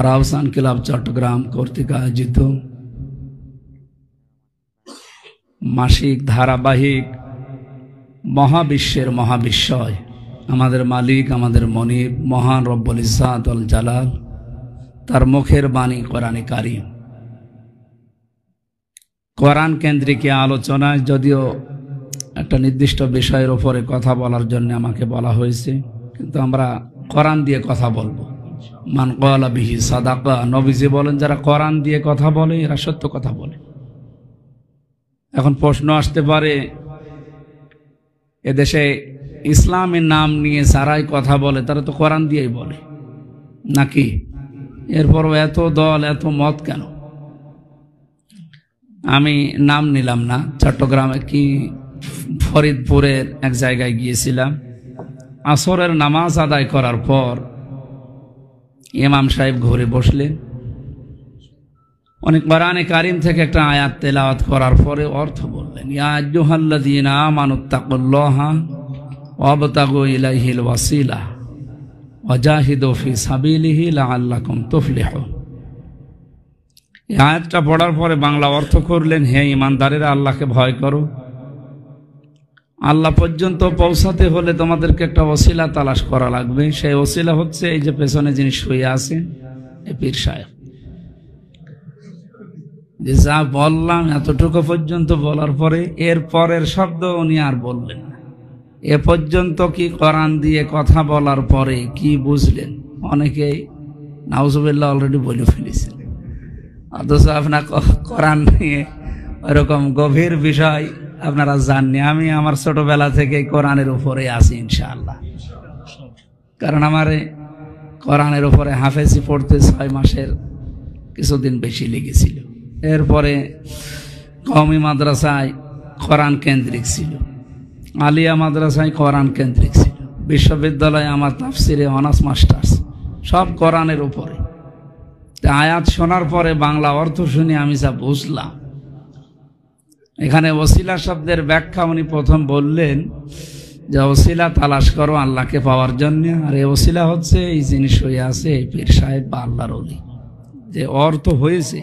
রাউসান club Chittagong কর্তৃক আয়োজিত মাসিক ধারাবাহিক মহাবিশ্বের মহাবিশ্বয় আমাদের মালিক, আমাদের মনিব, মহান রব্বুল ইজ্জাত ওয়াল জালাল, তার মুখের বাণী কোরআনে কারীম। কোরআন কেন্দ্রিক আলোচনায় যদিও একটা নির্দিষ্ট বিষয়ের উপরে কথা বলার জন্য আমাকে বলা হয়েছে, কিন্তু আমরা কোরআন দিয়ে কথা বলবো। মান ক্বালা বিহি সাদাকা, নবীজি বলেন যারা কোরআন দিয়ে কথা বলে এরা সত্য কথা বলে। এখন প্রশ্ন আসতে পারে, এদেশে ইসলামের নাম নিয়ে যারাই কথা বলে তারা তো কোরআন দিয়েই বলে নাকি? এরপরও এত দল, এত মত কেন? আমি নাম নিলাম না, চট্টগ্রামে কি ফরিদপুরের এক জায়গায় গিয়েছিলাম। আসরের নামাজ আদায় করার পর ইমাম সাহেব ঘুরে বসলেন। অনেক কোরআনে কারীম থেকে একটা আয়াত তেলাওয়াত করার পরে অর্থ বললেন, ইয়া আইয়ুহাল্লাযীনা আমানুত্তাকুল্লাহা ওয়াবতাগু ইলাইহিল ওয়াসিলা ওয়াজাহিদু ফি সাবিলিহি লাআল্লাকুম তুফলিহুন। এই আয়াতটা পড়ার পরে বাংলা অর্থ করলেন, হে ঈমানদারেরা, আল্লাহকে ভয় করো। আল্লাহ পর্যন্ত পৌঁছাতে হলে তোমাদেরকে একটা ওসিলা তালাশ করা লাগবে। সেই ওসিলা হচ্ছে এই যে পেছনে যিনি শুয়ে আছেন, এই পীর সাহেব। যে যা বললাম এতটুকু পর্যন্ত বলার পরে এর পরের শব্দ উনি আর বললেন না। এ পর্যন্ত কি কোরআন দিয়ে কথা বলার পরে কি বুঝলেন? অনেকেই নাউজুবিল্লাহ অলরেডি বলে ফেলেছেন, অথচ আপনার কোরআন নিয়ে ওরকম গভীর বিষয় আপনারা জাননি। আমি আমার ছোটবেলা থেকে কোরআনের উপরে আছি ইনশাআল্লাহ, কারণ আমার কোরআনের উপরে হাফেজি পড়তে 6 মাসের কিছুদিন বেশি লেগেছিল। এরপরে কওমি মাদ্রাসায় কোরআন কেন্দ্রিক ছিল, আলিয়া মাদ্রাসায় কোরআন কেন্দ্রিক ছিল, বিশ্ববিদ্যালয়ে আমার তাফসিরে অনার্স মাস্টার্স, সব কোরআনের উপরে। আয়াত শোনার পরে বাংলা অর্থ শুনে আমি যা বুঝলাম, এখানে ওসিলা শব্দের ব্যাখ্যা উনি প্রথম বললেন যে ওসিলা তালাশ করো আল্লাহকে পাওয়ার জন্য, আর এই ওসিলা হচ্ছে এই জিনিস হয়ে আছে এই পীর সাহেব বা আল্লাহর ওলি। যে অর্থ হয়েছে,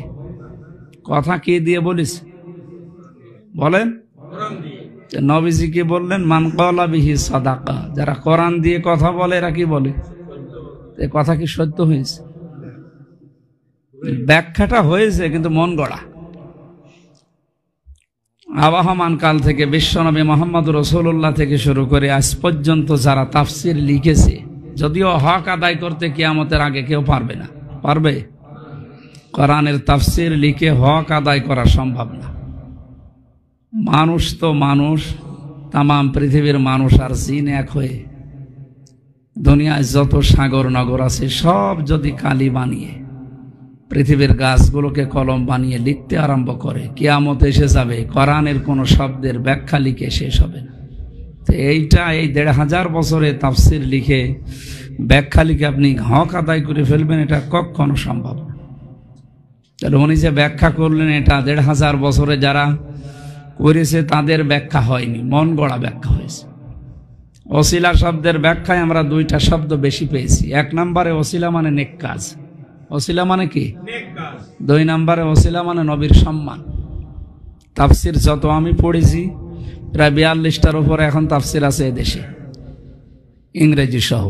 কথা কে দিয়ে বলিস বলেন? নবীজি কি বললেন? মান ক্বালা বিহি সাদাকা, যারা কোরআন দিয়ে কথা বলে এরা কি বলে? এই কথা কি সত্য হয়েছে? ব্যাখ্যাটা হয়েছে কিন্তু মন গড়া। আবহমান কাল থেকে বিশ্বনবী মুহাম্মদ রাসূলুল্লাহ থেকে শুরু করে আজ পর্যন্ত যারা তাফসির লিখেছে, যদিও হক আদায় করতে কিয়ামতের আগে কেউ পারবে না। পারবে? কোরআনের তাফসির লিখে হক আদায় করা সম্ভব না। মানুষ তো মানুষ, তাম পৃথিবীর মানুষ আর জিন এক হয়ে দুনিয়ায় যত সাগর নগর আছে সব যদি কালি বানিয়ে পৃথিবীর গাছগুলোকে কলম বানিয়ে লিখতে আরম্ভ করে, কিয়ামত এসে যাবে, কোরআনের কোনো শব্দের ব্যাখ্যা লিখে শেষ হবে না। তো এইটা এই 1500 বছরে তাফসির লিখে ব্যাখ্যা লিখে আপনি হক আদায় করে ফেলবেন, এটা কখনো সম্ভব না। তাহলে উনি যে ব্যাখ্যা করলেন এটা 1500 বছরে যারা করেছে তাদের ব্যাখ্যা হয়নি, মন গড়া ব্যাখ্যা হয়েছে। ওসিলা শব্দের ব্যাখ্যায় আমরা 2টা শব্দ বেশি পেয়েছি। 1 নম্বরে ওসিলা মানে নেক কাজ। ওসিলা মানে কি? নেক কাজ। 2 নম্বরে ওসিলা মানে নবীর সম্মান। তাফসির যত আমি পড়েছি প্রায় 42টার উপরে এখন তাফসির আছে এদেশে, ইংরেজি সহ।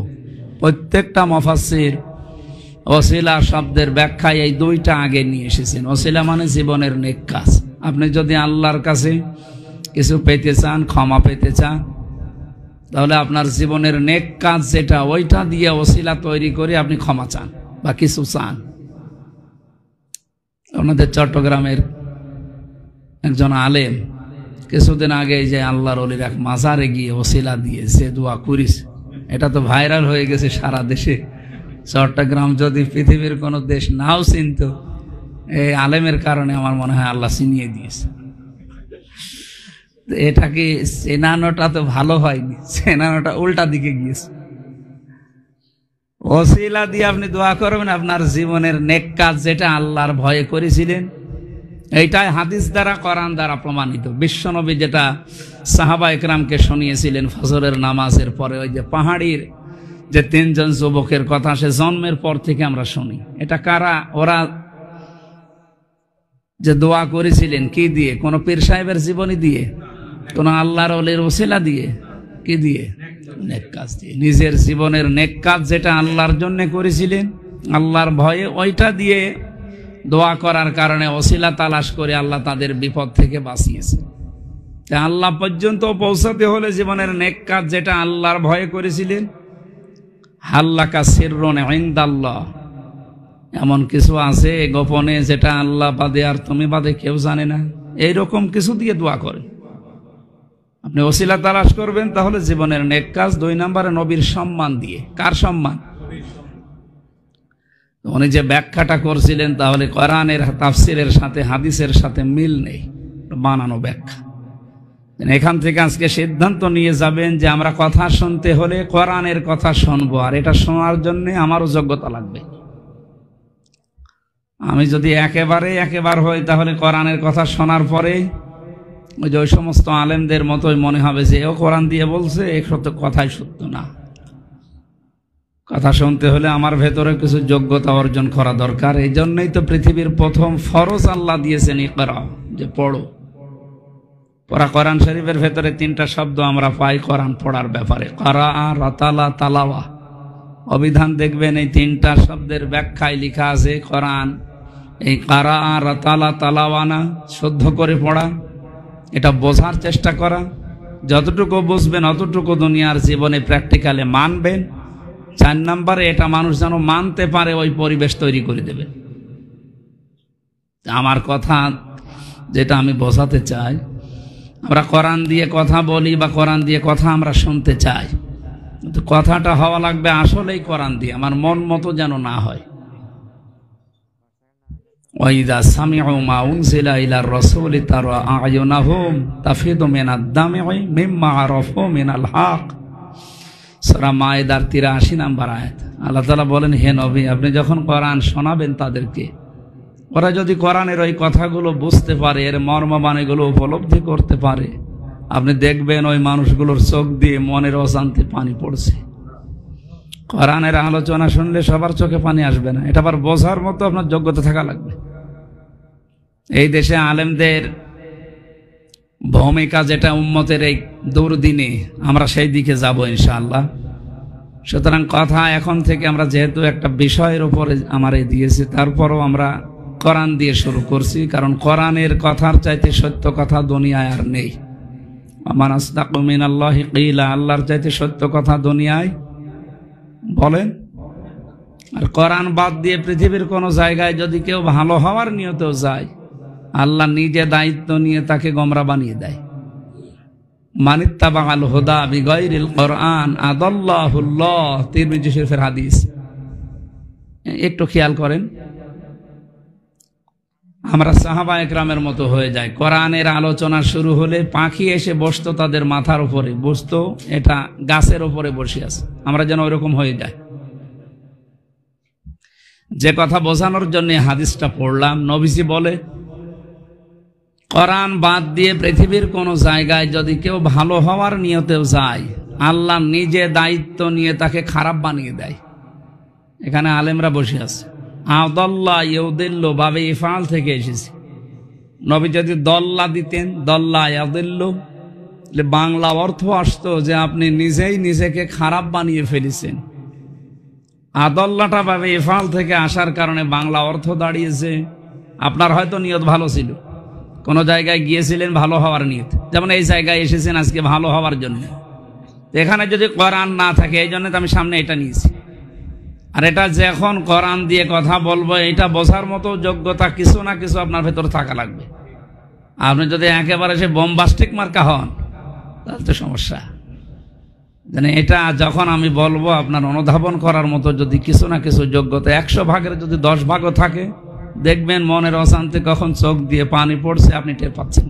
প্রত্যেকটা মুফাসসির ওসিলা শব্দের ব্যাখ্যায় এই 2টা আগে নিয়ে এসেছেন। ওসিলা মানে জীবনের নেক কাজ। আপনি যদি আল্লাহর কাছে কিছু পেতে চান, ক্ষমা পেতে চান, তাহলে আপনার জীবনের নেক কাজ যেটা, ওইটা দিয়ে ওসিলা তৈরি করে আপনি ক্ষমা চান বা কিছু চান। আপনাদের চট্টগ্রামের একজন আলেম কিছুদিন আগে যে আল্লাহর ওলির এক মাজারে গিয়ে ওসিলা দিয়ে যে দোয়া করিস, এটা তো ভাইরাল হয়ে গেছে সারা দেশে। চট্টগ্রাম যদি পৃথিবীর কোনো দেশ নাও চিনত, এই আলেমের কারণে আমার মনে হয় আল্লাহ চিনিয়ে দিয়েছে। এটা কি চেনানোটা তো ভালো হয়নি, চেনানোটা উল্টা দিকে গিয়েছে। ওসিলা দিয়ে আপনি দোয়া করবেন আপনার জীবনের নেক কাজ যেটা আল্লাহর ভয়ে করেছিলেন, এইটাই হাদিস দ্বারা, কোরআন দ্বারা প্রমাণিত। বিশ্বনবী যেটা সাহাবা একরামকে শুনিয়েছিলেন ফজরের নামাজের পরে, ওই যে পাহাড়ির যে 3 জন যুবকের কথা সে জন্মের পর থেকে আমরা শুনি। এটা কারা? ওরা যে দোয়া করেছিলেন কি দিয়ে? কোন পীর সাহেবের জীবনী দিয়ে? কোন আল্লাহর ওলির ওসিলা দিয়ে? কি দিয়ে? নেক কাজ দিয়ে। নিজের জীবনের নেক কাজ যেটা আল্লাহর জন্য করেছিলেন, আল্লাহর ভয়ে, ওইটা দিয়ে দোয়া করার কারণে ওসিলা তালাশ করে আল্লাহ তাদের বিপদ থেকে বাঁচিয়েছে। আল্লাহ পর্যন্ত পৌঁছাতে হলে জীবনের নেক কাজ যেটা আল্লাহর ভয়ে করেছিলেন, হাল্লাকা সিররুন ইনদাল্লাহ, এমন কিছু আছে গোপনে যেটা আল্লাহ বাদে আর তুমি বাদে কেউ জানে না, এইরকম কিছু দিয়ে দোয়া করেন। আপনি ওসিলা তালাশ করবেন তাহলে জীবনের নেক কাজ। 2 নম্বরে নবীর সম্মান দিয়ে। কার সম্মান? উনি যে ব্যাখ্যাটা করছিলেন তাহলে কোরআনের তাফসিরের সাথে হাদিসের সাথে মিল নেই, বানানো ব্যাখ্যা। এখান থেকে আজকে সিদ্ধান্ত নিয়ে যাবেন যে আমরা কথা শুনতে হলে কোরআনের কথা শুনবো, আর এটা শোনার জন্য আমারও যোগ্যতা লাগবে। আমি যদি একেবারে হই তাহলে কোরআনের কথা শোনার পরে ওই সমস্ত আলেমদের মতোই মনে হবে যে ও কোরআন দিয়ে বলছে, এক সত্য কথাই সত্য না। কথা শুনতে হলে আমার ভেতরে কিছু যোগ্যতা অর্জন করা দরকার। এই জন্যই তো পৃথিবীর প্রথম ফরজ আল্লাহ দিয়েছেন ইকরা, যে পড়ো। পড়া কোরআন শরীফের ভেতরে 3টা শব্দ আমরা পাই কোরআন পড়ার ব্যাপারে, কারা, রাতালা, তালাওয়া। অভিধান দেখবেন এই 3টা শব্দের ব্যাখ্যায় লেখা আছে কোরআন এই কারা, রাতালা, তালাওয়া না, শুদ্ধ করে পড়া, এটা বোঝার চেষ্টা করা। যতটুকু বুঝবেন অতটুকু দুনিয়ার জীবনে প্র্যাকটিক্যালে মানবেন। 4 নম্বরে এটা মানুষ যেন মানতে পারে, ওই পরিবেশ তৈরি করে দেবে। আমার কথা যেটা আমি বোঝাতে চাই, আমরা কোরআন দিয়ে কথা বলি বা কোরআন দিয়ে কথা আমরা শুনতে চাই, কিন্তু কথাটা হওয়া লাগবে আসলেই কোরআন দিয়ে, আমার মন মতো যেন না হয়। ওয়াইদা সামিউ মা উনজিলা ইলার রাসূলি তারা আয়ুনাহুম তাফিদু মিনাদ দামি মিম্মা আরাফু মিনাল হক। সূরা মায়েদার 83 নম্বর আয়াত। আল্লাহ তাআলা বলেন, হে নবী, আপনি যখন কোরআন শোনাবেন তাদেরকে, ওরা যদি কোরআনের ওই কথাগুলো বুঝতে পারে, এর মর্মবাণীগুলো উপলব্ধি করতে পারে, আপনি দেখবেন ওই মানুষগুলোর চোখ দিয়ে মনের অশান্তি পানি পড়ছে। কোরআনের আলোচনা শুনলে সবার চোখে পানি আসবে না, এটা আবার বোঝার মতো আপনার যোগ্যতা থাকা লাগবে। এই দেশে আলেমদের ভূমিকা যেটা উম্মতের এই দুর্দিনে, আমরা সেই দিকে যাব ইনশাআল্লাহ। সুতরাং কথা এখন থেকে আমরা যেহেতু একটা বিষয়ের উপরে আমার দিয়েছি, তারপরও আমরা কোরআন দিয়ে শুরু করছি, কারণ কোরআনের কথার চাইতে সত্য কথা দুনিয়ায় আর নেই। আমান আসদাকু মিনাল্লাহি কিলা, আল্লাহর চাইতে সত্য কথা দুনিয়ায় বলেন। আর কোরআন বাদ দিয়ে পৃথিবীর কোন জায়গায় যদি কেউ ভালো হওয়ার নিয়তেও যায়, আল্লাহ নিজে দায়িত্ব নিয়ে তাকে গোমরা বানিয়ে দেয়। মানিত্তাবাল হুদা বিগাইরিল কোরআন আদাল্লাহুল্লাহ, তিরমিজি শরীফের হাদিস। একটু খেয়াল করেন, আমরা সাহাবা একরামের মতো হয়ে যায়। কোরআনের আলোচনা শুরু হলে পাখি এসে বসতো তাদের মাথার উপরে, বসতো এটা গাছের উপরে বসে আছে, আমরা যেন ওইরকম হয়ে যায়। যে কথা বোঝানোর জন্য হাদিসটা পড়লাম, নবীজি বলে কোরআন বাদ দিয়ে পৃথিবীর কোন জায়গায় যদি কেউ ভালো হওয়ার নিয়তেও যায়, আল্লাহ নিজে দায়িত্ব নিয়ে তাকে খারাপ বানিয়ে দেয়। এখানে আলেমরা বসে আছে। আদাল্লাহ ইউদিল্লু বাবে ইফআল থেকে এসেছে। নবী যদি দল্লা দিতেন, দল্লা ইয়াদিল্লু, বাংলা অর্থ আসতো যে আপনি নিজেই নিজেকে খারাপ বানিয়ে ফেলেছেন। আদাল্লাটা বাবে ইফআল থেকে আসার কারণে বাংলা অর্থ দাঁড়িয়েছে আপনার হয়তো নিয়ত ভালো ছিল, কোন জায়গায় গিয়েছিলেন ভালো হওয়ার নিয়ত, যেমন এই জায়গায় এসেছেন আজকে ভালো হওয়ার জন্য। এখানে যদি কোরআন না থাকে, এই জন্য তো আমি সামনে এটা নিয়েছি। আর এটা যখন কোরআন দিয়ে কথা বলবো, এটা বোঝার মতো যোগ্যতা কিছু না কিছু আপনার ভেতর থাকা লাগবে। আপনি যদি একেবারে সে বোমবাস্টিক মার্কা হন, তাহলে তো সমস্যা। মানে এটা যখন আমি বলবো, আপনার অনুধাবন করার মতো যদি কিছু না কিছু যোগ্যতা 100 ভাগের যদি 10 ভাগও থাকে, দেখবেন মনের অশান্তি কখন চোখ দিয়ে পানি পড়ছে আপনি টের পাচ্ছেন।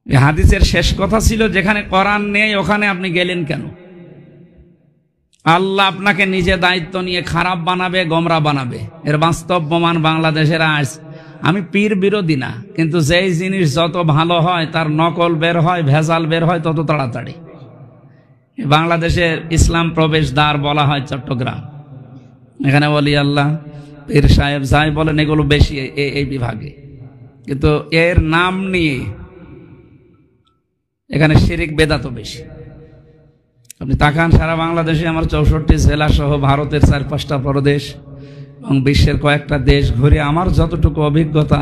হাদিসের শেষ কথা ছিল, যেখানে কোরআন নেই ওখানে আপনি গেলেন কেন? আল্লাহ আপনাকে নিজে দায়িত্ব নিয়ে খারাপ বানাবে, গোমরা বানাবে। এর বাস্তব প্রমাণ বাংলাদেশের আজ আমি পীর বিরোধী না, কিন্তু যেই জিনিস যত ভালো হয় তার নকল বের হয়, ভেজাল বের হয় তত তাড়াতাড়ি। বাংলাদেশের ইসলাম প্রবেশ দ্বার বলা হয় চট্টগ্রাম। এখানে বলি আল্লাহ পীর সাহেব যাই বলেন এগুলো বেশি এই বিভাগে, কিন্তু এর নাম নিয়ে এখানে শিরিক বেদাত বেশি। আপনি তাকান সারা বাংলাদেশে আমার 64 জেলা সহ ভারতের 4-5টা প্রদেশ এবং বিশ্বের কয়েকটা দেশ ঘুরে আমার যতটুকু অভিজ্ঞতা,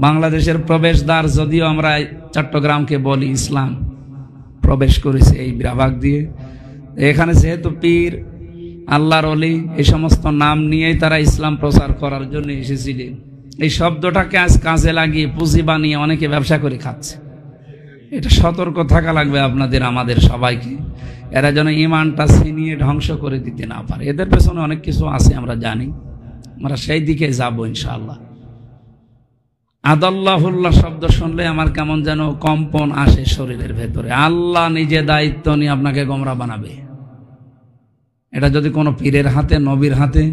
বাংলাদেশের প্রবেশদ্বার যদিও আমরা চট্টগ্রামকে বলি, ইসলাম প্রবেশ করেছে এই বিভাগ দিয়ে। এখানে যেহেতু পীর, আল্লাহর ওলি এই সমস্ত নাম নিয়েই তারা ইসলাম প্রচার করার জন্য এসেছিলেন, এই শব্দটাকে আজ কাজে লাগিয়ে পুঁজি বানিয়ে অনেকে ব্যবসা করে খাচ্ছে। এটা সতর্ক থাকা লাগবে আপনাদের, আমাদের সবাইকে। এরা যেন ইমানটা ছিনিয়ে ধ্বংস করে দিতে না পারে। এদের পেছনে অনেক কিছু আছে আমরা জানি, আমরা সেই দিকে যাবো ইনশাআল্লাহ। আদাল্লাহুল্লাহ শব্দ শুনলে আমার কেমন যেন কম্পন আসে শরীরের ভেতরে। আল্লাহ নিজে দায়িত্ব নিয়ে আপনাকে গোমরা বানাবে। এটা যদি কোনো পীরের হাতে, নবীর হাতে,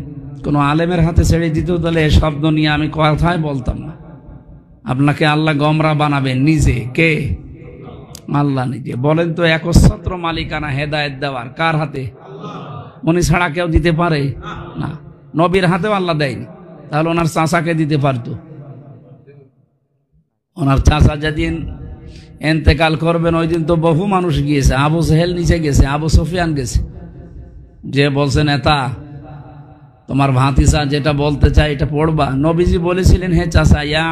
কোনো আলেমের হাতে ছেড়ে দিত, তাহলে এই শব্দ নিয়ে আমি কথাই বলতাম না। আপনাকে আল্লাহ গোমরা বানাবে নিজে। কে? আল্লাহ নিজে। বলেন তো একচ্ছত্র মালিকানা হেদায়েত দেওয়ার কার হাতে? উনি ছাড়া কেউ দিতে পারে না। নবীর হাতেও আল্লাহ দেয়নি, তাহলে ওনার চাচাকে দিতে পারতো। ওনার চাচা যেদিন এন্তেকাল করবেন ওই দিন তো বহু মানুষ গিয়েছে। আবু জেহেল নিচে গেছে, আবু সুফিয়ান গেছে, যে বলছে নেতা তোমার ভাতিজা যেটা বলতে চাই এটা পড়বা। নবীজি বলেছিলেন, হে চাচা, ইয়া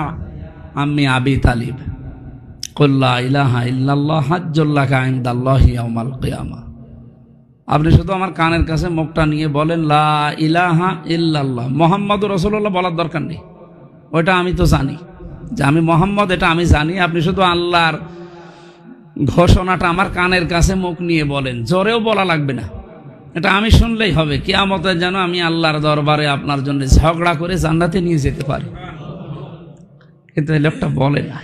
আম্মি আবি তালিব, কুল লা ইলাহা ইল্লাল্লাহ হাজ্জুল্লাকা ইনদাল্লাহি ইয়াউমাল কিয়ামা। আপনি শুধু আমার কানের কাছে মুখটা নিয়ে বলেন লা ইলাহা ইল্লাল্লাহ, মুহাম্মাদুর রাসূলুল্লাহ বলার দরকার নেই। ওইটা আমি তো জানি যে আমি মোহাম্মদ, এটা আমি জানি। আপনি শুধু আল্লাহর ঘোষণাটা আমার কানের কাছে মুখ নিয়ে বলেন, জোরেও বলা লাগবে না, এটা আমি শুনলেই হবে। কিয়ামতে যেন আমি আল্লাহর দরবারে আপনার জন্য ঝগড়া করে জান্নাতে নিয়ে যেতে পারি। কিন্তু এই লোকটা বলে না।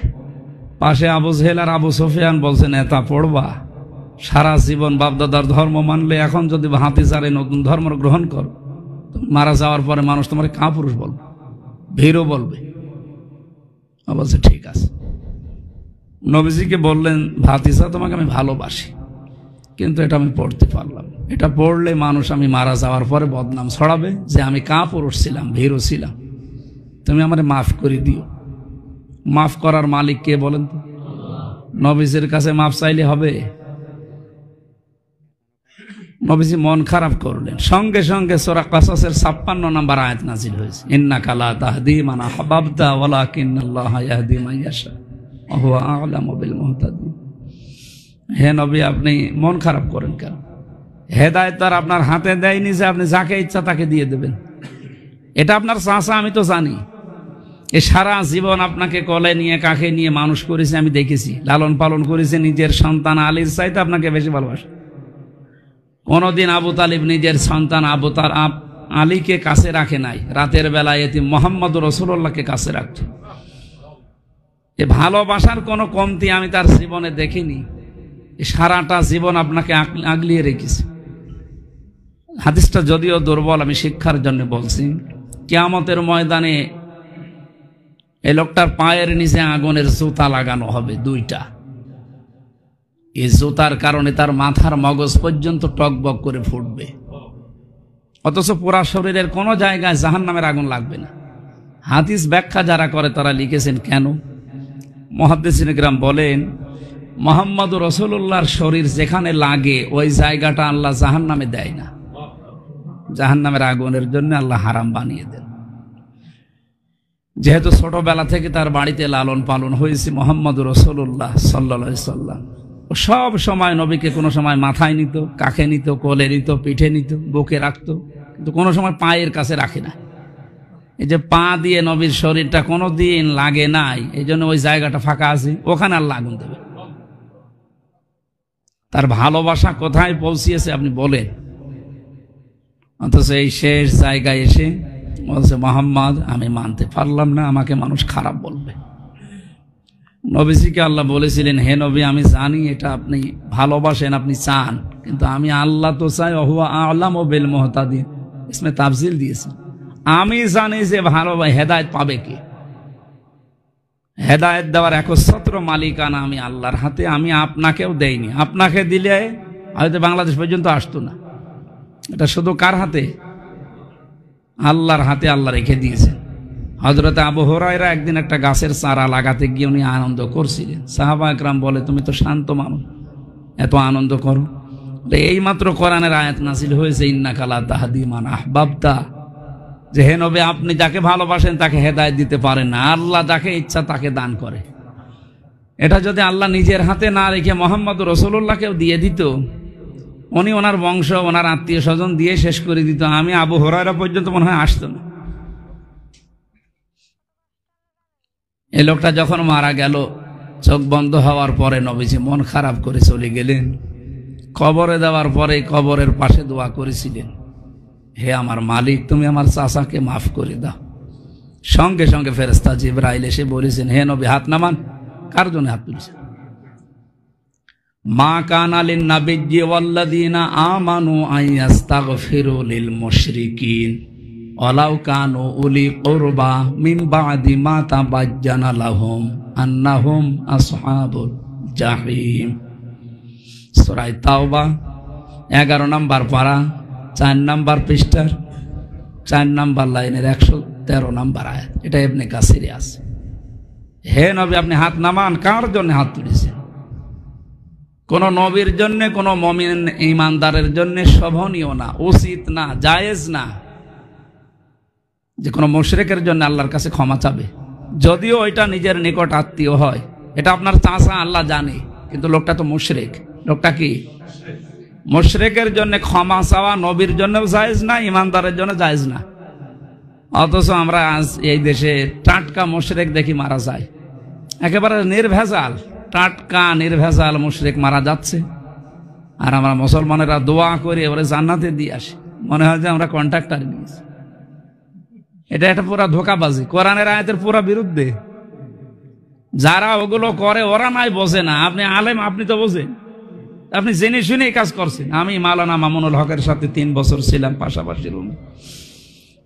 পাশে আবু জেহেল আর আবু সুফিয়ান বলছেন, নেতা পড়বা, সারা জীবন বাপদাদার ধর্ম মানলে, এখন যদি ভাতিজারে নতুন ধর্ম গ্রহণ করো, মারা যাওয়ার পরে মানুষ তোমার কাপুরুষ বলবে, ভীরু বলবে। বলছে ঠিক আছে। নবীজিকে বললেন, ভাতিজা তোমাকে আমি ভালোবাসি, কিন্তু এটা আমি পড়তে পারলাম। এটা পড়লে মানুষ আমি মারা যাওয়ার পরে বদনাম ছড়াবে যে আমি কাপুরুষ ছিলাম, ভীরু ছিলাম। তুমি আমারে মাফ করে দিও। মাফ করার মালিক কে বলেন তো? নবীজির কাছে মাফ চাইলে হবে? নবীজি মন খারাপ করলেন, সঙ্গে সঙ্গে সূরা কাসাসের 56 নম্বর আয়াত নাজিল হয়েছে, ইন্নাকা লা তাহদি মান আহবাবতা ওয়ালাকিন্নাল্লাহা ইয়াহদি মান ইয়াশা ওয়া হুয়া আ'লামু বিল মুহতাদিন। হে নবী, আপনি মন খারাপ করেন কেন? হেদায়েত তার আপনার হাতে দেয়নি যে আপনি যাকে ইচ্ছা তাকে দিয়ে দেবেন। এটা আপনার চাচা, আমি তো জানি। এ সারা জীবন আপনাকে কোলে নিয়ে কাঁখে নিয়ে মানুষ করেছে, আমি দেখেছি, লালন পালন করেছে। নিজের সন্তান আলীর চাইতে আপনাকে বেশি ভালোবাসে। কোনদিন আবু তালিব নিজের সন্তান আলীকে কাছে রাখে নাই, রাতের বেলায় এতিম মুহাম্মদুর রাসূলুল্লাহকে কাছে রাখছে। এ ভালোবাসার কোনো কমতি আমি তার জীবনে দেখিনি। সারাটা জীবন আপনাকে আগলিয়ে রেখেছে। হাদিসটা যদিও দুর্বল, আমি শিক্ষার জন্য বলছি। কিয়ামতের ময়দানে এই লোকটার পায়ের নিচে আগুনের জুতা লাগানো হবে, 2টা। এই জুতার কারণে তার মাথার মগজ পর্যন্ত টকবক করে ফুটবে, অথচ পুরা শরীরের কোনো জায়গায় জাহান্নামের আগুন লাগবে না। হাদিস ব্যাখ্যা যারা করে তারা লিখেছেন কেন। মুহাদ্দিসিনে কিরাম বলেন, মুহাম্মদুর রাসূলুল্লাহর শরীর যেখানে লাগে ওই জায়গাটা আল্লাহ জাহান্নামে দেয় না, জাহান্নামের আগুনের জন্য আল্লাহ হারাম বানিয়ে দেন। যেহেতু ছোটবেলা থেকে তার বাড়িতে লালন পালন হয়েছে মুহাম্মদুর রাসূলুল্লাহ সাল্লাল্লাহু আলাইহি সাল্লাম, ও সব সময় নবীকে কোনো সময় মাথায় নিত, কাঁখে নিত, কোলে নিত, পিঠে নিত, বুকে রাখতো, কিন্তু কোনো সময় পায়ের কাছে রাখে না। এই যে পা দিয়ে নবীর শরীরটা কোনো দিন লাগে নাই, এই জন্য ওই জায়গাটা ফাঁকা আছে, ওখানে আল্লাহ আগুন দেবে। তার ভালোবাসা কোথায় পৌঁছিয়েছে আপনি বলেন। অথচ এই শেষ জায়গায় এসে বলছে, মুহাম্মদ আমি মানতে পারলাম না, আমাকে মানুষ খারাপ বলবে। নবীজিকে আল্লাহ বলেছিলেন, হে নবী, আমি জানি এটা আপনি ভালোবাসেন, আপনি চান, কিন্তু আমি আল্লাহ তো চাই হুয়া আ'লামু বিল মুহতাদিন, ইসমে তাফজিল দিয়েছেন। আমি জানি যে ভালো হেদায়েত পাবে কে। হেদায়েত দেওয়ার একচ্ছত্র মালিকানা আমি আল্লাহর হাতে, আমি আপনাকেও দেইনি। আপনাকে দিলে হয়তো বাংলাদেশ পর্যন্ত আসতো না। এটা শুধু কার হাতে? আল্লাহর হাতে আল্লাহ রেখে দিয়েছেন। হযরত আবু হুরায়রা একদিন একটা গাছের চারা লাগাতে গিয়ে উনি আনন্দ করছিলেন। সাহাবা একরাম বলে, তুমি তো শান্ত মানুষ, এত আনন্দ করো? এই মাত্র কোরআনের আয়াত নাযিল হয়েছে, ইন্নাকা লা তাহদি মান আহবাবতা, যে হে নবী আপনি যাকে ভালোবাসেন তাকে হেদায়েত দিতে পারেন না, আল্লাহ যাকে ইচ্ছা তাকে দান করে। এটা যদি আল্লাহ নিজের হাতে না রেখে মুহাম্মদ রাসূলুল্লাহকেও দিয়ে দিত, উনি ওনার বংশ ওনার আত্মীয় স্বজন দিয়ে শেষ করে দিত, আমি আবু হুরায়রা পর্যন্ত মনে হয় আসতো না। এই লোকটা যখন মারা গেল, চোখ বন্ধ হওয়ার পরে নবীজি মন খারাপ করে চলে গেলেন। কবরে দেওয়ার পরে কবরের পাশে দোয়া করেছিলেন, হে আমার মালিক, তুমি আমার চাচাকে মাফ করে দাও। সঙ্গে সঙ্গে ফেরেশতা জিবরাইল এসে বলেছেন, হে নবী হাত নামান। কার জন্য হাত তুলছেন? মা কানা লিন নাবিয়্যি ওয়াল্লাযীনা আমানু আইয়াস্তাগফিরু লিল মুশরিকিন ওয়ালাউ কানু উলি কুরবা মিন বা'দি মা তাবায়্যানা লাহুম আন্নাহুম আসহাবুল জাহিম। সূরা তাওবা 11 নম্বর পারা 4 নম্বর পৃষ্ঠার 4 নম্বর লাইনের 113 নম্বর আয়াত। এটা ইবনে কাসিরে আছে। হে নবী আপনি হাত নামান। কার জন্য হাত তুলেছেন? কোন নবীর জন্য, কোন মুমিন ঈমানদারের জন্য শোভনীয় না, উচিত না, জায়েজ না যে কোনো মুশরিকের জন্য আল্লাহর কাছে ক্ষমা চাবে, যদিও ওইটা নিজের নিকট আত্মীয় হয়। এটা আপনার চাচা, আল্লাহ জানে, কিন্তু লোকটা তো মুশরিক। লোকটা কি? মুশরিকের জন্য ক্ষমা চাওয়া নবীর জন্যও জায়েজ না, ঈমানদারের জন্য জায়েজ না। অথচ আমরা আজ এই দেশে টাটকা মুশরিক দেখি মারা যায়, একেবারে নির্ভেজাল, টাটকা নির্ভেজাল মুশরিক মারা যাচ্ছে। আর আমরা মুসলমানেরা দোয়া করে এবারে জান্নাতে দিয়ে আসি, মনে হয় যে আমরা কন্ট্রাক্টর নিয়েছি। এটা একটা পুরা ধোঁকাবাজি, কোরআনের আয়াতের পুরা বিরুদ্ধে। যারা ওগুলো করে ওরা নাই বোঝে না। আপনি আলেম, আপনি তো বোঝেন, আপনি জেনে শুনে কাজ করছেন। আমি মাওলানা মামুনুল হকের সাথে 3 বছর ছিলাম পাশাপাশি রুমে।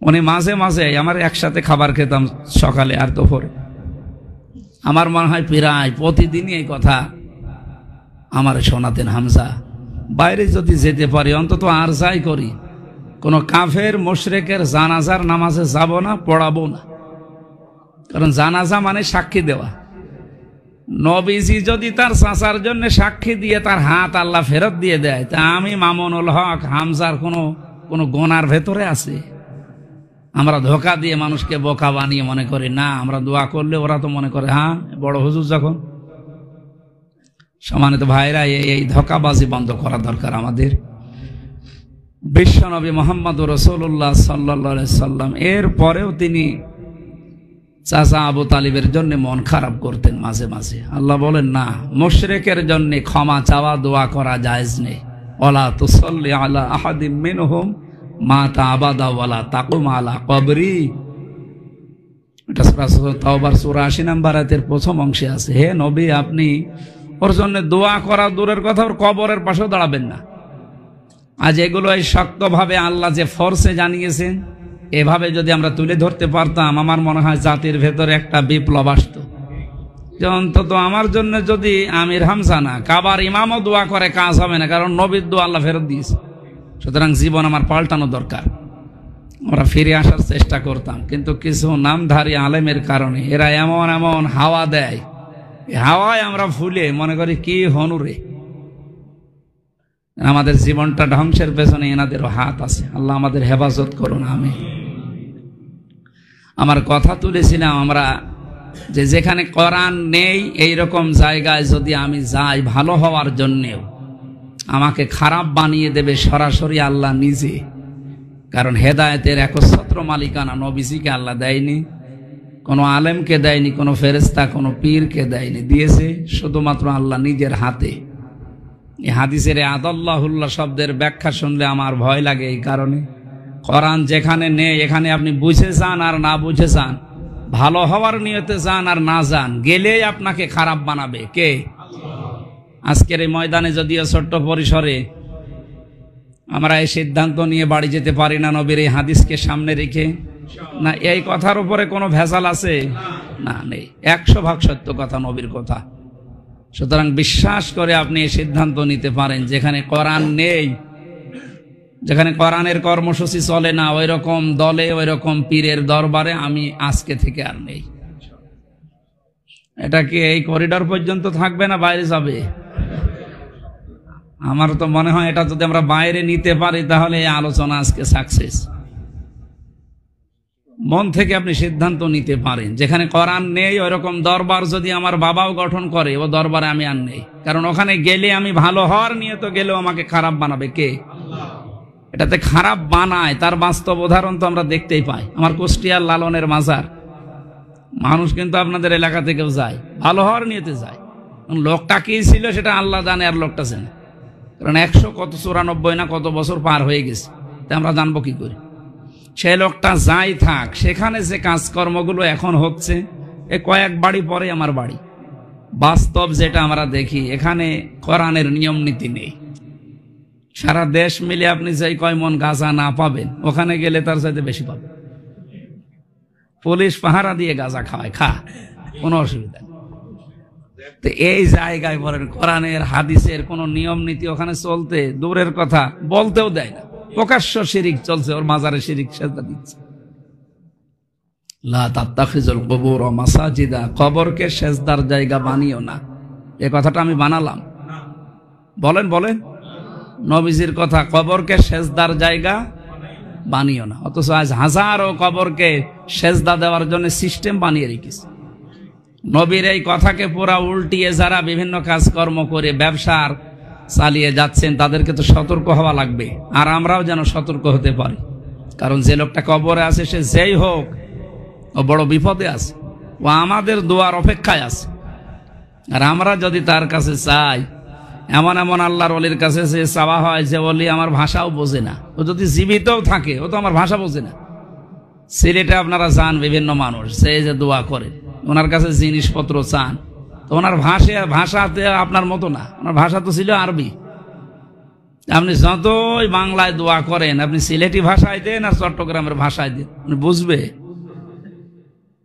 উনি মাঝে মাঝে আমার একসাথে খাবার খেতাম, সকালে আর দুপুরে। আমার মনে হয় প্রায় প্রতিদিনই এই কথা আমার শোনাতেন। হামজা, বাইরে যদি যেতে পারি অন্তত আর যাই করি, কোন কাফের মুশরিকের জানাজার নামাজে যাব না, পড়াবো না। কারণ জানাজা মানে সাক্ষী দেওয়া। নবীজি যদি তার চাচার জন্য সাক্ষী দিয়ে তার হাত আল্লাহ ফেরত দিয়ে দেয়, তা আমি মামুনুল হক হামজার কোনো গোনার ভেতরে আছে? আমরা ধোঁকা দিয়ে মানুষকে বোকা বানিয়ে মনে করি না আমরা দোয়া করলে ওরা তো মনে করে হ্যাঁ বড় হুজুর যখন। সম্মানিত ভাইরা, এই ধোঁকাবাজি বন্ধ করা দরকার আমাদের। বিশ্বনবী মুহাম্মদ রাসূলুল্লাহ সাল্লাল্লাহু আলাইহি সাল্লাম এর পরেও তিনি চাচা আবু তালিবের জন্য মন খারাপ করতেন মাঝে মাঝে। আল্লাহ বলেন, না, মুশরিকের জন্য ক্ষমা চাওয়া, দোয়া করা জায়েজ নেই। ওয়ালা তুসাল্লি আলা আহাদিম মিনহুম মাতা আবাদা ওয়ালা তাকুম আলা কবরি। এটা সূরা তাওবার সূরা 80 নম্বর আয়াতের প্রথম অংশে আছে। হে নবী, আপনি ওর জন্য দোয়া করা দূরের কথা, ওর কবরের পাশেও দাঁড়াবেন না। আজ এগুলো এই শক্তভাবে আল্লাহ যে ফোর্সে জানিয়েছেন, এভাবে যদি আমরা তুলে ধরতে পারতাম, আমার মনে হয় জাতির ভেতরে একটা বিপ্লব আসতো। যে অন্তত আমার জন্য যদি আমির হামজা না, কাবার ইমামও দোয়া করে কাজ হবে না, কারণ নবীর দোয়া আল্লাহ ফেরত দিয়েছে। সুতরাং জীবন আমার পাল্টানো দরকার। আমরা ফিরে আসার চেষ্টা করতাম, কিন্তু কিছু নামধারী আলেমের কারণে এরা এমন এমন হাওয়া দেয়, হাওয়ায় আমরা ফুলে মনে করি কি হনুরে। আমাদের জীবনটা ধ্বংসের পেছনে এনাদেরও হাত আছে। আল্লাহ আমাদের হেফাজত করুন, আমিন। আমার কথা তুলেছিলাম আমরা যে যেখানে কোরআন নেই এইরকম জায়গায় যদি আমি যাই ভালো হওয়ার জন্যেও, আমাকে খারাপ বানিয়ে দেবে সরাসরি আল্লাহ নিজে। কারণ হেদায়েতের একচ্ছত্র মালিকানা নবীজিকে আল্লাহ দেয়নি, কোনো আলেমকে দেয়নি, কোনো ফেরেশতা, কোনো পীরকে দেয়নি, দিয়েছে শুধুমাত্র আল্লাহ নিজের হাতে। এই হাদিসের আদাল্লাহুল্লাহ শব্দের ব্যাখ্যা শুনলে আমার ভয় লাগে। এই কারণে কোরআন যেখানে নেই, এখানে আপনি বুঝে যান আর না বুঝে যান, ভালো হওয়ার নিয়তে যান আর না যান, গেলেই আপনাকে খারাপ বানাবে কে? আজকের এই ময়দানে যদিও ছোট্ট পরিসরে আমরা এই সিদ্ধান্ত নিয়ে বাড়ি যেতে পারি না নবীর এই হাদিসকে সামনে রেখে, না এই কথার উপরে কোনো ভেজাল আছে? না, নেই। 100% সত্য কথা, নবীর কথা। সুতরাং বিশ্বাস করে আপনি এই সিদ্ধান্ত নিতে পারেন, যেখানে কোরআন নেই, যেখানে কোরআনের কর্মসূচি চলে না, ওই রকম দলে, ওই রকম পীরের দরবারে আমি আজকে থেকে আর নেই। এটা কি এই করিডর পর্যন্ত থাকবে না বাইরে যাবে? আমার তো মনে হয় এটা যদি আমরা বাইরে নিতে পারি তাহলে এই আলোচনা আজকে সাকসেস। মন থেকে আপনি সিদ্ধান্ত নিতে পারেন, যেখানে কোরআন নেই ওই রকম দরবার যদি আমার বাবাও গঠন করে, ও দরবারে আমি আর নেই। কারণ ওখানে গেলে আমি ভালো হওয়ার নিয়ে তো গেলেও আমাকে খারাপ বানাবে কে? এটাতে খারাপ বানায় তার বাস্তব উদাহরণ তো আমরা দেখতেই পাই। আমার কুষ্টিয়ার লালনের মাজার, মানুষ কিন্তু আপনাদের এলাকা থেকেও যায়, ভালো হওয়ার নিয়েতে যায়। লোকটা কি ছিল সেটা আল্লাহ জানে, আর লোকটা জানে। কারণ 194 না কত বছর পার হয়ে গেছে, তা আমরা জানবো কি করে? সে লোকটা যাই থাক, সেখানে যে কাজকর্মগুলো এখন হচ্ছে, এ কয়েক বাড়ি পরে আমার বাড়ি। বাস্তব যেটা আমরা দেখি, এখানে কোরআনের নিয়ম নীতি নেই। সারা দেশ মিলে আপনি যাই কয় মন গাঁজা না পাবেন, ওখানে গেলে তার চাইতে বেশি পাবেন। পুলিশ পাহারা দিয়ে গাঁজা খাওয়ায়, খা, কোনো অসুবিধা নেই। তো এই জায়গায় বলেন কোরআনের হাদিসের কোনো নিয়ম নীতি ওখানে চলতে দূরের কথা, বলতেও দেয় না। প্রকাশ্য শিরিক চলছে, ওর মাজারে শিরিক সেজদা দিচ্ছে। লা তাত্তাখিজুল কুবুর মাসাজিদা, কবরকে সেজদার জায়গা বানিও না। এই কথাটা আমি বানালাম? বলেন বলেন, নবীজির কথা, কবরকে সেজদার জায়গা বানিও না। অথচ আজ হাজারো কবরকে সেজদা দেওয়ার জন্য সিস্টেম বানিয়ে রেখেছে। নবীর এই কথাকে পুরা উল্টিয়ে যারা বিভিন্ন কাজকর্ম করে ব্যবসার চালিয়ে যাচ্ছেন, তাদেরকে তো সতর্ক হওয়া লাগবে। আর আমরাও যেন সতর্ক হতে পারি, কারণ যে লোকটা কবরে আছে সে যেই হোক, ও বড় বিপদে আছে, ও আমাদের দোয়ার অপেক্ষায় আছে। আর আমরা যদি তার কাছে চাই, এমন এমন আল্লাহর ওলির কাছে যে চাওয়া হয় যে ওলি আমার ভাষাও বোঝে না, ও যদি জীবিতও থাকে ও তো আমার ভাষা বোঝে না। সিলেটে আপনারা যান, বিভিন্ন মানুষ সে যে দোয়া করে, ওনার কাছে জিনিসপত্র চান, তো ওনার ভাষাতে আপনার মতো না, ওনার ভাষা তো ছিল আরবি। আপনি যতই বাংলায় দোয়া করেন, আপনি সিলেটি ভাষায় দেন আর চট্টগ্রামের ভাষায় দেন, উনি বুঝবে।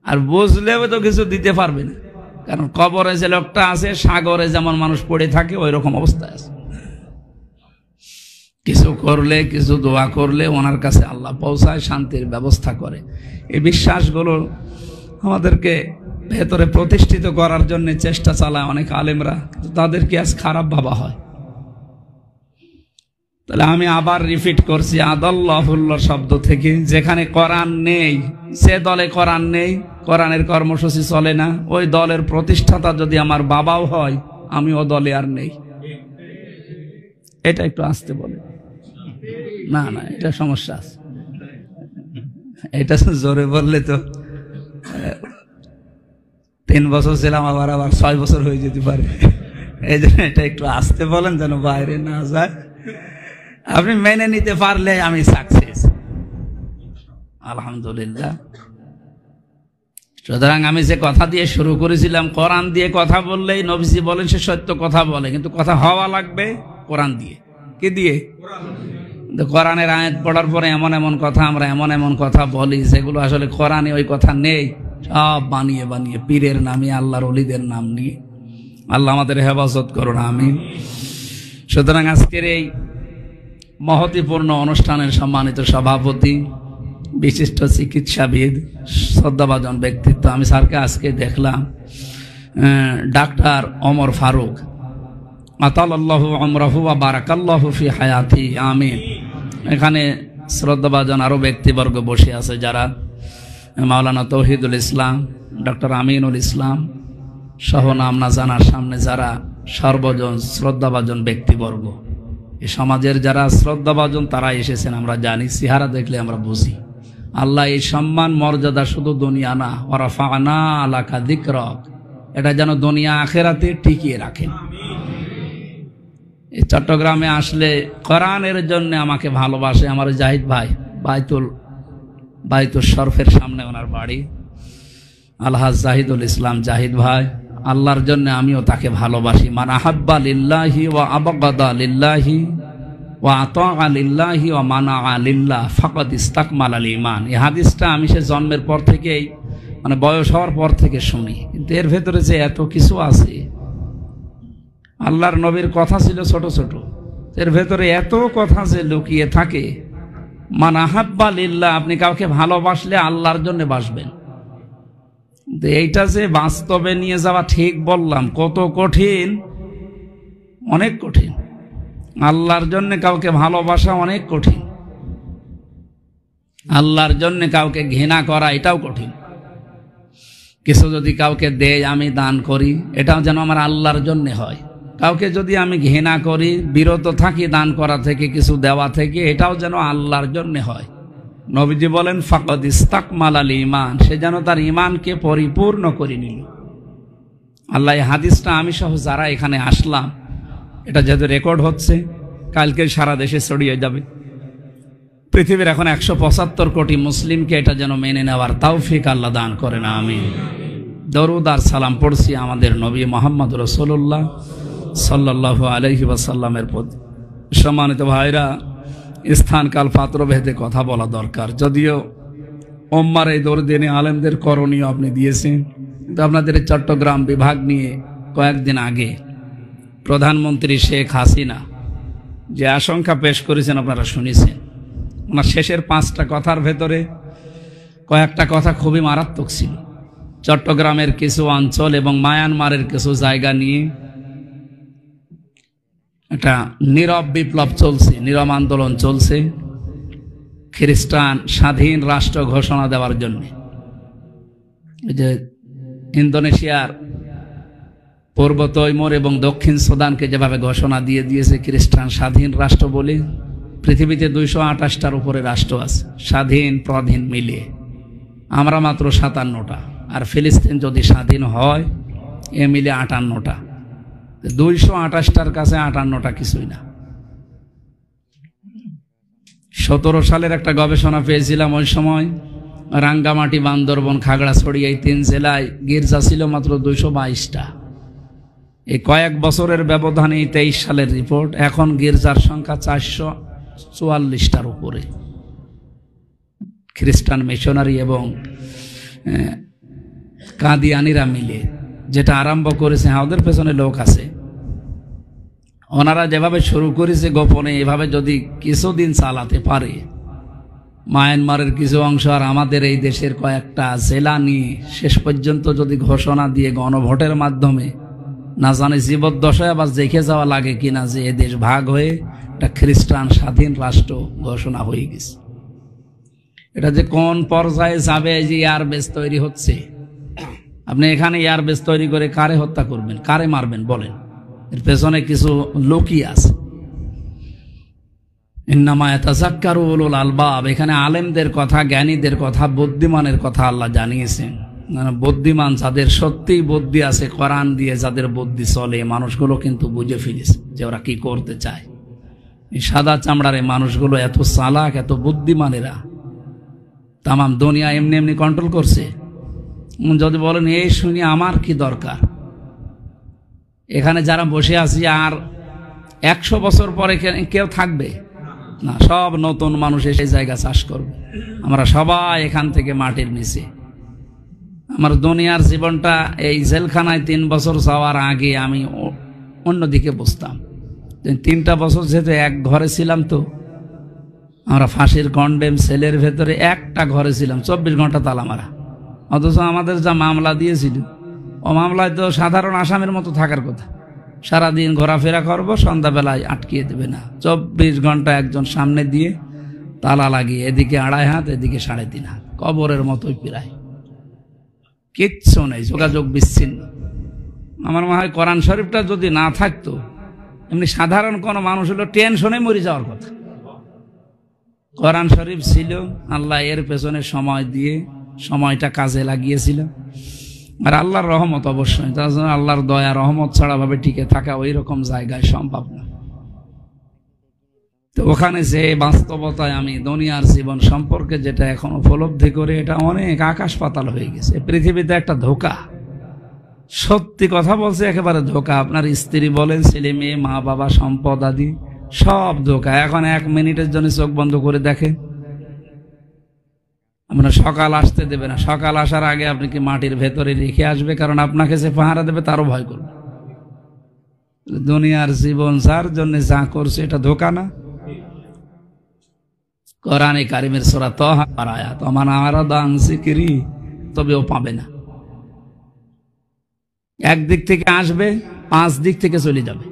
আর বুঝলেও তো কিছু দিতে পারবে না, কারণ কবরে যে লোকটা আছে, সাগরে যেমন মানুষ পড়ে থাকে ওই রকম অবস্থায় আছে। কিছু করলে, কিছু দোয়া করলে ওনার কাছে আল্লাহ পৌঁছায়, শান্তির ব্যবস্থা করে। এই বিশ্বাসগুলো আমাদেরকে ভেতরে প্রতিষ্ঠিত করার জন্য চেষ্টা চালায় অনেক আলেমরা, তাদেরকে আজ খারাপ ভাবা হয়। তাহলে আমি আবার রিপিট করছি, আদাল্লাহুল্লাহ শব্দ থেকে, যেখানে কোরআন নেই, সে দলে কোরআন নেই, কোরআনের কর্মসূচি চলে না, ওই দলের প্রতিষ্ঠাতা যদি আমার বাবাও হয়, আমি ও দলে আর নেই। এটা একটু আসতে বলে, না না, এটা সমস্যা আছে। এটা জোরে বললে তো 3 বছর ছিলাম, আবার 6 বছর হয়ে যেতে পারে। এই জন্য এটা একটু আসতে বলেন, যেন বাইরে না যায়। আপনি মেনে নিতে পারলে আমি সাকসেস, আলহামদুলিল্লাহ। সুতরাং আমি যে কথা দিয়ে শুরু করেছিলাম, কোরআন দিয়ে কথা বললেই নবীজি বলেন সে সত্য কথা বলে, কিন্তু কথা হওয়া লাগবে কোরআন দিয়ে। কি দিয়ে? কোরআনের আয়াত পড়ার পরে এমন এমন কথা আমরা এমন এমন কথা বলি যেগুলো আসলে কোরআনে ওই কথা নেই, সব বানিয়ে বানিয়ে পীরের নামে, আল্লাহর ওলিদের নাম নিয়ে। আল্লাহ আমাদের হেফাজত করুন, আমিন। সুতরাং আজকের এই মহতিপূর্ণ অনুষ্ঠানের সম্মানিত সভাপতি, বিশিষ্ট চিকিৎসাবিদ, শ্রদ্ধাভাজন ব্যক্তিত্ব, আমি স্যারকে আজকে দেখলাম, ডাক্তার ওমর ফারুক, আতালাল্লাহু আমরাহু ওয়া বারাকাল্লাহু ফি হায়াতি, আমিন। এখানে শ্রদ্ধাভাজন আরো ব্যক্তিবর্গ বসে আছে, যারা মাওলানা তৌহিদুল ইসলাম, ডক্টর আমিনুল ইসলাম সহ নাম না জানার সামনে যারা সর্বজন শ্রদ্ধাভাজন ব্যক্তিবর্গ, এই সমাজের যারা শ্রদ্ধাভাজন তারা এসেছেন, আমরা জানি, চেহারা দেখলে আমরা বুঝি। আল্লাহ এই সম্মান মর্যাদা শুধু দুনিয়া না, ওয়ারাফা'না লাকা যিকরাক, এটা যেন দুনিয়া আখিরাতে টিকিয়ে রাখেন। এই চট্টগ্রামে আসলে কোরআনের জন্য আমাকে ভালোবাসে আমার জাহিদ ভাই, বাইতুল শরফের সামনে ওনার বাড়ি, আলহাজ জাহিদুল ইসলাম জাহিদ ভাই। আল্লাহর জন্য আমিও তাকে ভালোবাসি। মান আহাব্বা লিল্লাহি ওয়া আবগাদা লিল্লাহি ওয়া আতাআ লিল্লাহি ওয়া মানাআ লিল্লাহ ফাকাদ ইসতাকমালাল ঈমান। এই হাদিসটা আমি সে জন্মের পর থেকেই মানে বয়স হওয়ার পর থেকে শুনি, কিন্তু এর ভেতরে যে এত কিছু আছে। আল্লাহর নবীর কথা ছিল ছোট ছোট, এর ভেতরে এত কথা যে লুকিয়ে থাকে। মান আহাব্বা লিল্লাহ, আপনি কাউকে ভালোবাসলে আল্লাহর জন্য বাসবেন। এইটা যে বাস্তবে নিয়ে যাওয়া, ঠিক বললাম, কত কঠিন, অনেক কঠিন। আল্লাহর জন্য কাউকে ভালোবাসা অনেক কঠিন, আল্লাহর জন্য কাউকে ঘৃণা করা এটাও কঠিন। কিছু যদি কাউকে দেয়, আমি দান করি, এটাও যেন আমার আল্লাহর জন্য হয়। কাউকে যদি আমি ঘৃণা করি, বিরত থাকি দান করা থেকে, কিছু দেওয়া থেকে, এটাও যেন আল্লাহর জন্য হয়। নবীজি বলেন ফাকাদ ইস্তাকমালাল ঈমান, সে যেন তার ঈমানকে পরিপূর্ণ করে নিল। আল্লাহ এই হাদিসটা আমি সহ যারা এখানে আসলাম, এটা যেহেতু রেকর্ড হচ্ছে, কালকে সারা দেশে ছড়িয়ে যাবে। পৃথিবীর এখন 175 কোটি মুসলিমকে এটা যেন মেনে নেওয়ার তৌফিক আল্লাহ দান করেন, আমিন। দরুদ আর সালাম পড়ছি আমাদের নবী মুহাম্মদ রাসূলুল্লাহ সাল্লাল্লাহু আলাইহি ওয়াসাল্লামের প্রতি। সম্মানিত ভাইরা, স্থান কাল পাত্র ভেদে কথা বলা দরকার। যদিও উম্মার এই দরদিনে আলেমদের করণীয় আপনি দিয়েছেন, কিন্তু আপনাদের চট্টগ্রাম বিভাগ নিয়ে কয়েকদিন আগে প্রধানমন্ত্রী শেখ হাসিনা যে আশঙ্কা পেশ করেছেন আপনারা শুনেছেন। ওনার শেষের 5টা কথার ভেতরে কয়েকটা কথা খুবই মারাত্মক ছিল। চট্টগ্রামের কিছু অঞ্চল এবং মায়ানমারের কিছু জায়গা নিয়ে একটা নীরব বিপ্লব চলছে, নীরব আন্দোলন চলছে খ্রিস্টান স্বাধীন রাষ্ট্র ঘোষণা দেওয়ার জন্য। যে ইন্দোনেশিয়ার পূর্ব তৈমুর এবং দক্ষিণ সুদানকে যেভাবে ঘোষণা দিয়ে দিয়েছে খ্রিস্টান স্বাধীন রাষ্ট্র বলে, পৃথিবীতে 228টার উপরে রাষ্ট্র আছে স্বাধীন প্রধীন মিলিয়ে, আমরা মাত্র 57টা। আর ফিলিস্তিন যদি স্বাধীন হয়, এ মিলে 58টা। 228টার কাছে 58টা কিছুই না। 17 সালের একটা গবেষণা পেয়েছিলাম, ওই সময় রাঙ্গামাটি, বান্দরবন, খাগড়াছড়ি এই 3 জেলায় গির্জা ছিল মাত্র 222টা। এই কয়েক বছরের ব্যবধানে 23 সালের রিপোর্ট, এখন গির্জার সংখ্যা 444টার উপরে। খ্রিস্টান মিশনারি এবং কাদিয়ানিরা মিলে যেটা আরম্ভ করেছে, ওদের পেছনে লোক আছে। ওনারা যেভাবে শুরু করেছে গোপনে, এভাবে যদি কিছুদিন চালাতে পারে, মায়ানমারের কিছু অংশ আর আমাদের এই দেশের কয়েকটা জেলা নিয়ে শেষ পর্যন্ত যদি ঘোষণা দিয়ে গণভোটের মাধ্যমে, না জানে জীবদ্দশায় আবার দেখে যাওয়া লাগে কিনা যে এ দেশ ভাগ হয়ে একটা খ্রিস্টান স্বাধীন রাষ্ট্র ঘোষণা হয়ে গেছে। এটা যে কোন পর্যায়ে যাবে, যে এয়ারবেস তৈরি হচ্ছে, আপনি এখানে এয়ারবেস তৈরি করে কারে হত্যা করবেন, কারে মারবেন বলেন? এর পেছনে কিছু লোকই আছে। ইন্নামা ইয়াতাযাক্কারু উলুল আলবাব, এখানে আলেমদের কথা, জ্ঞানীদের কথা, বুদ্ধিমানের কথা আল্লাহ জানিয়েছেন। বুদ্ধিমান যাদের সত্যিই বুদ্ধি আছে, কোরআন দিয়ে যাদের বুদ্ধি চলে, মানুষগুলো কিন্তু বুঝে ফেলেছে যে ওরা কি করতে চায়। এই সাদা চামড়ার এই মানুষগুলো এত চালাক, এত বুদ্ধিমানেরা তামাম দুনিয়া এমনি এমনি কন্ট্রোল করছে। যদি বলেন এই শুনি আমার কি দরকার, এখানে যারা বসে আছি আর 100 বছর পরে কেউ থাকবে না, সব নতুন মানুষ এসে জায়গা চাষ করবে। আমরা সবাই এখান থেকে মাটির নিচে। আমার দুনিয়ার জীবনটা এই জেলখানায় 3 বছর যাওয়ার আগে আমি অন্যদিকে বসতাম। 3টা বছর যেহেতু এক ঘরে ছিলাম, তো আমরা ফাঁসির কন্ডেম সেলের ভেতরে একটা ঘরে ছিলাম, 24 ঘন্টা তালা মারা। অথচ আমাদের যা মামলা দিয়েছিল, ও মামলায় তো সাধারণ আসামের মতো থাকার কথা। সারাদিন ঘোরাফেরা করবো, সন্ধ্যাবেলায় আটকিয়ে দেবে না। 24 ঘন্টা একজন সামনে দিয়ে তালা লাগিয়ে, এদিকে 2.5 হাত, এদিকে 3.5 হাত, কবরের মতোই প্রায়। কিচ্ছু নেই, যোগাযোগ বিচ্ছিন্ন। আমার মনে হয় কোরআন শরীফটা যদি না থাকতো, এমনি সাধারণ কোনো মানুষ হলো টেনশনে মরে যাওয়ার কথা। কোরআন শরীফ ছিল, আল্লাহ এর পেছনে সময় দিয়ে সময়টা কাজে লাগিয়েছিল। আর আল্লাহর রহমত অবশ্যই, তার জন্য আল্লাহর দয়া রহমত ছাড়া ভাবে টিকে থাকা ওই রকম জায়গায় সম্ভব না। তো ওখানে যে বাস্তবতায় আমি দুনিয়ার জীবন সম্পর্কে যেটা এখন উপলব্ধি করে, এটা অনেক আকাশ পাতাল হয়ে গেছে। পৃথিবীতে একটা ধোঁকা, সত্যি কথা বলছে, একেবারে ধোঁকা। আপনার স্ত্রী বলেন, ছেলে মেয়ে, মা বাবা, সম্পদ আদি সব ধোঁকা। এখন 1 মিনিটের জন্য চোখ বন্ধ করে দেখে, মানে সকাল আসতে দেবে না, সকাল আসার আগে আপনি কি মাটির ভেতরে রেখে আসবে, কারণ আপনাকে যে পাহারা দেবে তারও ভয় করবে। দুনিয়ার জীবন যার জন্য যা করছে এটা ধোঁকা না? কোরআনে কারিমের সূরা তাহা আর আয়াত, মান আরাদা আন যিকরি, তবে ও পাবে না। একদিক থেকে আসবে, 5 দিক থেকে চলে যাবে।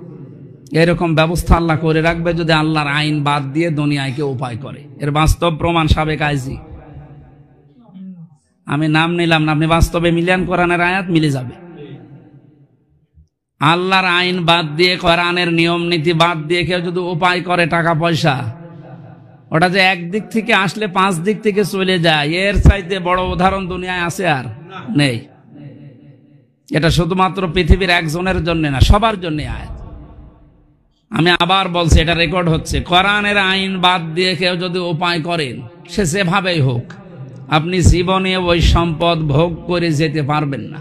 এরকম ব্যবস্থা আল্লাহ করে রাখবে যদি আল্লাহর আইন বাদ দিয়ে দুনিয়ায় কেউ উপায় করে। এর বাস্তব প্রমাণ সাবেক আইজি। আমি নাম নিলাম না, আপনি বাস্তবে মিলান, কোরআনের আয়াত মিলে যাবে। আল্লাহর আইন বাদ দিয়ে, কোরআনের নিয়ম নীতি বাদ দিয়ে কেউ যদি উপায় করে টাকা পয়সা, ওটা যে একদিক থেকে আসলে 5 দিক থেকে চলে যায়, এর চাইতে বড় উদাহরণ দুনিয়ায় আছে আর নেই। এটা শুধুমাত্র পৃথিবীর একজনের জন্য না, সবার জন্য আয়াত। আমি আবার বলছি, এটা রেকর্ড হচ্ছে, কোরআনের আইন বাদ দিয়ে কেউ যদি উপায় করেন, সে যেভাবেই হোক, আপনি জীবনে ওই সম্পদ ভোগ করে যেতে পারবেন না।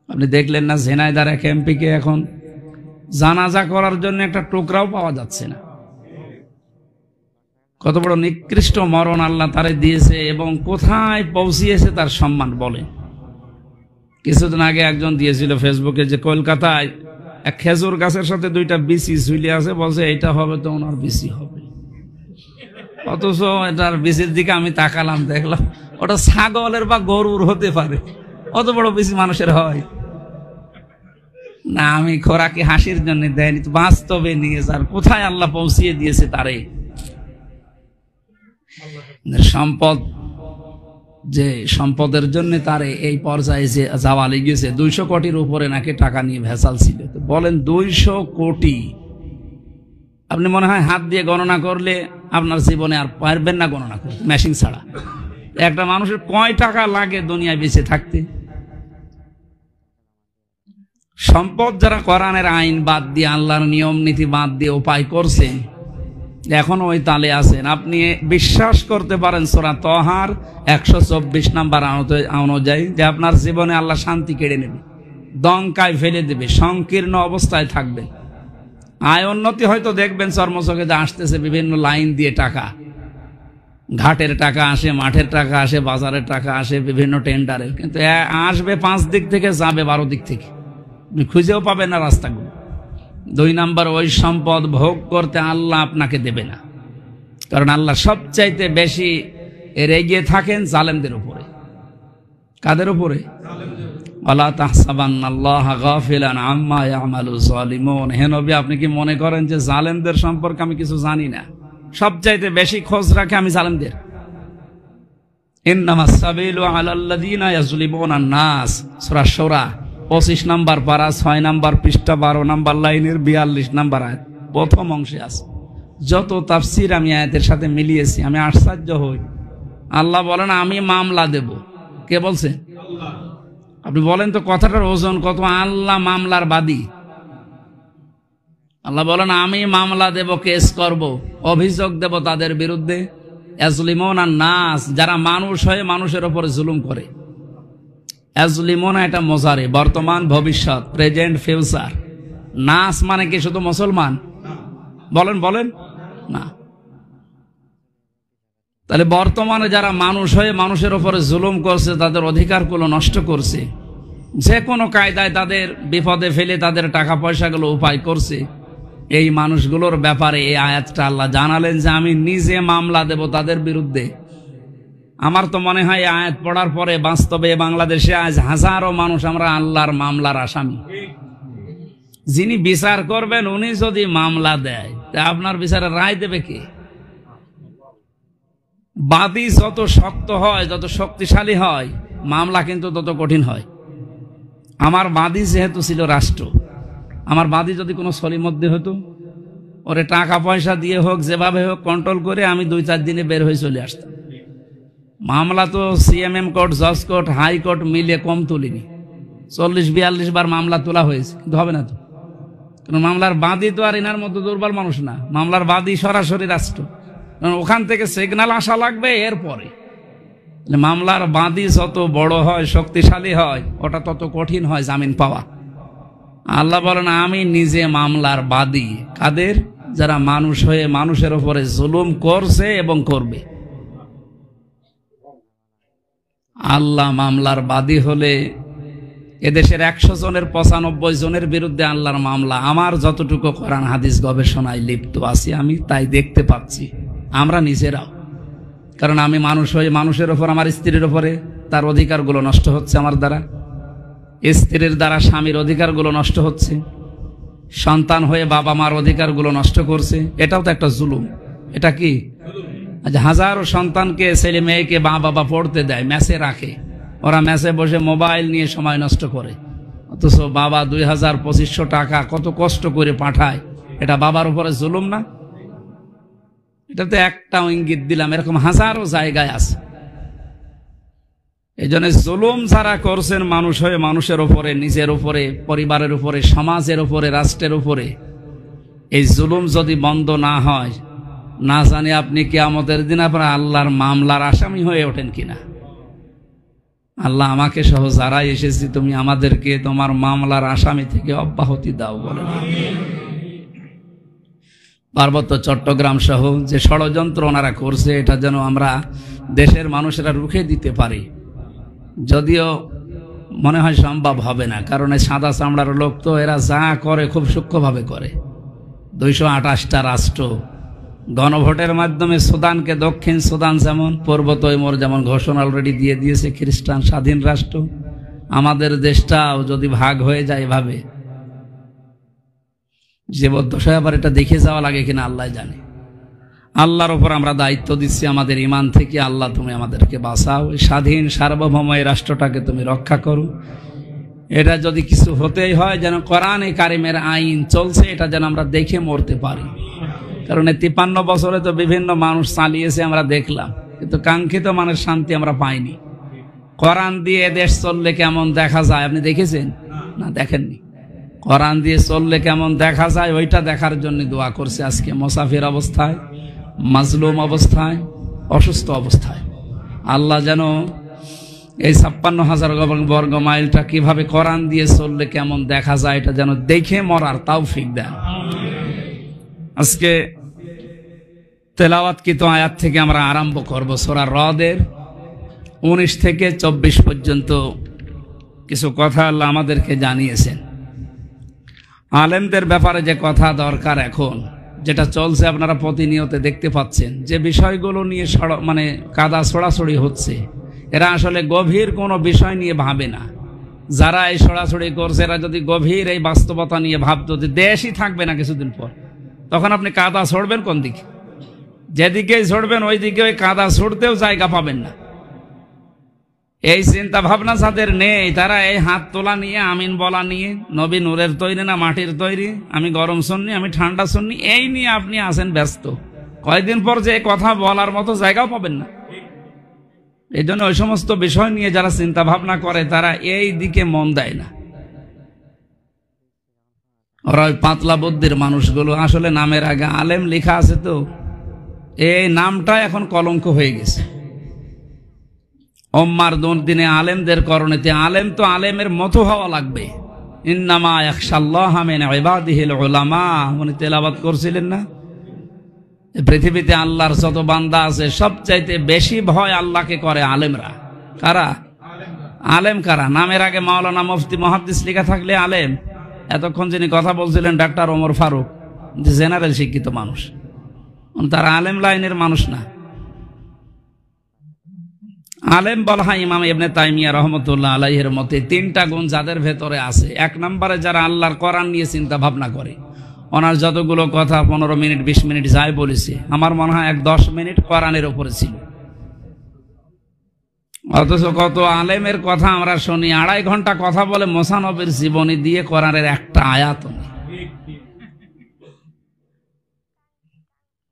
আপনি দেখলেন না ঝিনাইদহ এক এমপিকে এখন জানাজা করার জন্য একটা টুকরাও পাওয়া যাচ্ছে না। কত বড় নিকৃষ্ট মরণ আল্লাহ তারে দিয়েছে এবং কোথায় পৌঁছিয়েছে তার সম্মান বলে। কিছুদিন আগে একজন দিয়েছিল ফেসবুকে যে কলকাতায় এক খেজুর গাছের সাথে 2টা বিচি ঝুলে আছে, বলছে এটা হবে তো ওনার বিচি হবে। অথচ এটার বিচির দিকে আমি তাকালাম, দেখলাম ওটা ছাগলের বা গরুর হতে পারে, অত বড় বিচি মানুষের হয় না। আমি খোরাকি হাসির জন্য দেয়নি, বাস্তবে নিয়ে যার কোথায় আল্লাহ পৌঁছিয়ে দিয়েছে তারে। সম্পদ, যে সম্পদের জন্য তারে এই পর্যায়ে যে যাওয়া লেগেছে, 200 কোটির উপরে নাকি টাকা নিয়ে ভেসাল ছিল। বলেন 200 কোটি, আপনি মনে হয় হাত দিয়ে গণনা করলে আপনার জীবনে আর পারবেন না গণনা করতে, মেশিন ছাড়া। একটা মানুষের কয় টাকা লাগে দুনিয়ায় বেঁচে থাকতে? সম্পদ যারা কোরআনের আইন বাদ দিয়ে, আল্লাহর নিয়ম নীতি বাদ দিয়ে উপায় করছেন, এখন ওই তালে আছেন। আপনি বিশ্বাস করতে পারেন সূরা তাহার 124 নম্বর অনুযায়ী যে আপনার জীবনে আল্লাহ শান্তি কেড়ে নেবে, দঙ্কায় ফেলে দেবে, সংকীর্ণ অবস্থায় থাকবে। আয় উন্নতি হয়তো দেখবেন চর্মচোখে যে আসতেছে বিভিন্ন লাইন দিয়ে টাকা, ঘাটের টাকা আসে, মাঠের টাকা আসে, বাজারের টাকা আসে, বিভিন্ন টেন্ডারের, কিন্তু আসবে 5 দিক থেকে, যাবে 12 দিক থেকে। আপনি খুঁজেও পাবেন না রাস্তাগুলো। 2 নাম্বার, ওই সম্পদ ভোগ করতে আল্লাহ আপনাকে দেবে না, কারণ আল্লাহ সবচাইতে বেশি রেগে থাকেন জালেমদের উপরে। কাদের উপরে? ওয়ালা তাহসাবান্নাল্লাহা গাফিলান আম্মা ইয়ামালু যালিমুন। হে নবী, আপনি কি মনে করেন যে জালেমদের সম্পর্কে আমি কিছু জানি না? সবচাইতে বেশি খোঁজ রাখে আমি জালেমদের। ইন্নামাস সাবিলু আলাল্লাযিনা ইয়াজলিমুনান নাস, সূরা শূরা 25 নম্বর পারা, 6 নম্বর পৃষ্ঠা, 12 নম্বর লাইনের 42 নম্বর আয়াত, প্রথম অংশে আছে। যত তাফসীর আমি আয়াতের সাথে মিলিয়েছি, আমি আশ্চর্য হই। আল্লাহ বলেন আমি মামলা দেব। কে বলছে? আল্লাহ। আপনি বলেন তো কথাটার ওজন কত? আল্লাহ মামলার বাদী। আল্লাহ বলেন আমি মামলা দেব, কেস করব, অভিযোগ দেব তাদের বিরুদ্ধে। ইয়াজলিমুনান নাস, যারা মানুষ হয়ে মানুষের উপরে জুলুম করে। ইয়াজলিমুনা এটা মোজারে, বর্তমান, ভবিষ্যৎ, প্রেজেন্ট, ফিউচার। নাস মানে কি শুধু মুসলমান? বলেন বলেন না। তাহলে বর্তমানে যারা মানুষ হয়ে মানুষের উপরে জুলুম করছে, তাদের অধিকারগুলো নষ্ট করছে, যে কোনো কায়দায় তাদের বিপদে ফেলে তাদের টাকা পয়সাগুলো উপায় করছে, এই মানুষগুলোর ব্যাপারে এই আয়াতটা আল্লাহ জানালেন যে আমি নিজে মামলা দেব তাদের বিরুদ্ধে। আমার তো মনে হয় আয়াত পড়ার পরে বাস্তবে বাংলাদেশে আজ হাজারো মানুষ আমরা আল্লাহর মামলার আসামি। যিনি বিচার করবেন উনি যদি মামলা দেয়, তা আপনার বিচারে রায় দেবে কে? বাদী যত শক্ত হয়, যত শক্তিশালী হয়, মামলা কিন্তু তত কঠিন হয়। আমার বাদী যেহেতু ছিল রাষ্ট্র, আমার বাদী যদি কোনো সলিমদ্দি হতো, ওরে টাকা পয়সা দিয়ে হোক, যেভাবে হোক কন্ট্রোল করে আমি 2-4 দিনে বের হয়ে চলে আসতাম। মামলা তো সিএমএম কোর্ট, জজ কোর্ট, হাইকোর্ট মিলে কম তুলিনি, 40-42 বার মামলা তোলা হয়েছে, কিন্তু হবে না তো। কারণ মামলার বাদী তো আর এনার মতো দুর্বল মানুষ না, মামলার বাদী সরাসরি রাষ্ট্র, ওখান থেকে সিগন্যাল আসা লাগবে এরপরে। মামলার বাদী যত বড় হয়, শক্তিশালী হয়, ওটা তত কঠিন হয় জামিন পাওয়া। আল্লাহ বলেন আমি নিজে মামলার বাদী। কাদের? যারা মানুষ হয়ে মানুষের উপরে জুলুম করছে এবং করবে। আল্লাহ মামলার বাদী হলে এদেশের 100 জনের 95 জনের বিরুদ্ধে আল্লাহর মামলা। আমার যতটুকু কোরআন হাদিস গবেষণায় লিপ্ত আছি আমি তাই দেখতে পাচ্ছি, আমরা নিজেরাও। কারণ আমি মানুষ হয়ে মানুষের ওপর, আমার স্ত্রীর ওপরে তার অধিকারগুলো নষ্ট হচ্ছে আমার দ্বারা, স্ত্রীর দ্বারা স্বামীর অধিকারগুলো নষ্ট হচ্ছে, সন্তান হয়ে বাবা মার অধিকারগুলো নষ্ট করছে। এটাও তো একটা জুলুম। এটা কি? আজ হাজারো সন্তানকে, ছেলে মেয়েকে মা বাবা পড়তে দেয়, ম্যাচে রাখে, ওরা ম্যাচে বসে মোবাইল নিয়ে সময় নষ্ট করে, অথচ বাবা 2000-2500 টাকা কত কষ্ট করে পাঠায়। এটা বাবার উপরে জুলুম না? এটা তো একটা ইঙ্গিত দিলাম, এরকম হাজারো জায়গায় আছে। এই জন্য জুলুম যারা করছেন মানুষ হয়ে মানুষের উপরে, নিজের উপরে, পরিবারের উপরে, সমাজের উপরে, রাষ্ট্রের উপরে, এই জুলুম যদি বন্ধ না হয়, না জানি আপনি কিয়ামতের দিন আপনার আল্লাহর মামলার আসামি হয়ে ওঠেন কিনা। আল্লাহ আমাকে সহ যারা এসেছি, তুমি আমাদেরকে তোমার মামলার আসামি থেকে অব্যাহতি দাও বলে। পার্বত্য চট্টগ্রাম সহ যে ষড়যন্ত্র ওনারা করছে, এটা যেন আমরা দেশের মানুষেরা রুখে দিতে পারি। যদিও মনে হয় সম্ভব হবে না, কারণ এই সাদা চামড়ার লোক তো, এরা যা করে খুব সূক্ষ্মভাবে করে। 228টা রাষ্ট্র গণভোটের মাধ্যমে সুদানকে, দক্ষিণ সুদান যেমন, পূর্ব তৈমুর যেমন ঘোষণা অলরেডি দিয়ে দিয়েছে খ্রিস্টান স্বাধীন রাষ্ট্র, আমাদের দেশটাও যদি ভাগ হয়ে যায় এভাবে, জীবদ্দশায় আবার এটা দেখে যাওয়া লাগে কিনা আল্লাহ জানে। আল্লাহর ওপর আমরা দায়িত্ব দিচ্ছি আমাদের ইমান থেকে। আল্লাহ তুমি আমাদেরকে বাঁচাও, স্বাধীন সার্বভৌম এই রাষ্ট্রটাকে তুমি রক্ষা করো। এটা যদি কিছু হতেই হয়, যেন কোরআনে কারিমের আইন চলছে এটা যেন আমরা দেখে মরতে পারি। কারণ 53 বছরে তো বিভিন্ন মানুষ চালিয়েছে, আমরা দেখলাম, কিন্তু কাঙ্ক্ষিত মানের শান্তি আমরা পাইনি। কোরআন দিয়ে দেশ চললে কেমন দেখা যায় আপনি দেখেছেন? না, দেখেননি। কোরআন দিয়ে চললে কেমন দেখা যায় ওইটা দেখার জন্য দোয়া করছে আজকে, মুসাফির অবস্থায়, মাজলুম অবস্থায়, অসুস্থ অবস্থায়। আল্লাহ যেন এই 56,000 বর্গ মাইলটা কিভাবে কোরআন দিয়ে চললে কেমন দেখা যায় এটা যেন দেখে মরার তৌফিক দেন। আজকে তেলাওয়াতকৃত আয়াত থেকে আমরা আরম্ভ করব। সূরা রদের 19 থেকে 24 পর্যন্ত কিছু কথা আল্লাহ আমাদেরকে জানিয়েছেন। আলেমদের ব্যাপারে যে কথা দরকার এখন, যেটা চলছে আপনারা প্রতিনিয়ত দেখতে পাচ্ছেন, যে বিষয়গুলো নিয়ে মানে কাদা ছোড়াছড়ি হচ্ছে, এরা আসলে গভীর কোনো বিষয় নিয়ে ভাবে না। যারা এই ছোড়াছড়ি করছে এরা যদি গভীর এই বাস্তবতা নিয়ে ভাবতো যে দেশই থাকবে না কিছুদিন পর, তখন আপনি কাদা ছড়বেন কোন দিকে? যেদিকেই ছড়বেন ওই দিকে ওই কাদা ছড়তেও জায়গা পাবেন না। এই চিন্তা ভাবনা যাদের নেই, তারা এই হাত তোলা নিয়ে, আমিন বলা নিয়ে, নবী নূরের তৈরি না মাটির তৈরি, আমি গরম শুননি, আমি ঠান্ডা শুননি, এই নিয়ে আপনি আছেন ব্যস্ত। কয়েকদিন পর যে কথা বলার মতো জায়গাও পাবেন না। এই জন্য ওই সমস্ত বিষয় নিয়ে যারা চিন্তা ভাবনা করে তারা এই দিকে মন দেয় না। ওরা ওই পাতলা বুদ্ধির মানুষগুলো, আসলে নামের আগে আলেম লেখা আছে, তো এই নামটা এখন কলঙ্ক হয়ে গেছে। উম্মার দিনে আলেমদের করণেতে, আলেম তো আলেমের মতো হওয়া লাগবে। ইন্নামা ইয়াখশাল্লাহা মিন ইবাদিহিল উলামা, উনি তেলাওয়াত করছিলেন না? পৃথিবীতে আল্লাহর যত বান্দা আছে সবচাইতে বেশি ভয় আল্লাহকে করে আলেমরা। কারা? আলেম কারা? নামের আগে মাওলানা, মুফতি, মুহাদ্দিস লেখা থাকলে আলেম। এতক্ষণ যিনি কথা বলছিলেন ডাক্তার ওমর ফারুক, যে জেনারেল শিক্ষিত মানুষ, তারা আলেম লাইনের মানুষ না। আলেম বলা হয় ইমাম ইবনে তাইমিয়া রাহমাতুল্লাহ আলাইহির মতে 3টা গুণ যাদের ভেতরে আছে। 1 নম্বরে যারা আল্লাহর কোরআন নিয়ে চিন্তা ভাবনা করে। ওনার যতগুলো কথা 15 মিনিট 20 মিনিট যাই বলেছে, আমার মনে হয় 1-10 মিনিট কোরআনের উপরে ছিল। অথচ কত আলেমের কথা আমরা শুনি 2.5 ঘন্টা কথা বলে মুসা নবীর জীবনী দিয়ে কোরআনের একটা আয়াত নেই।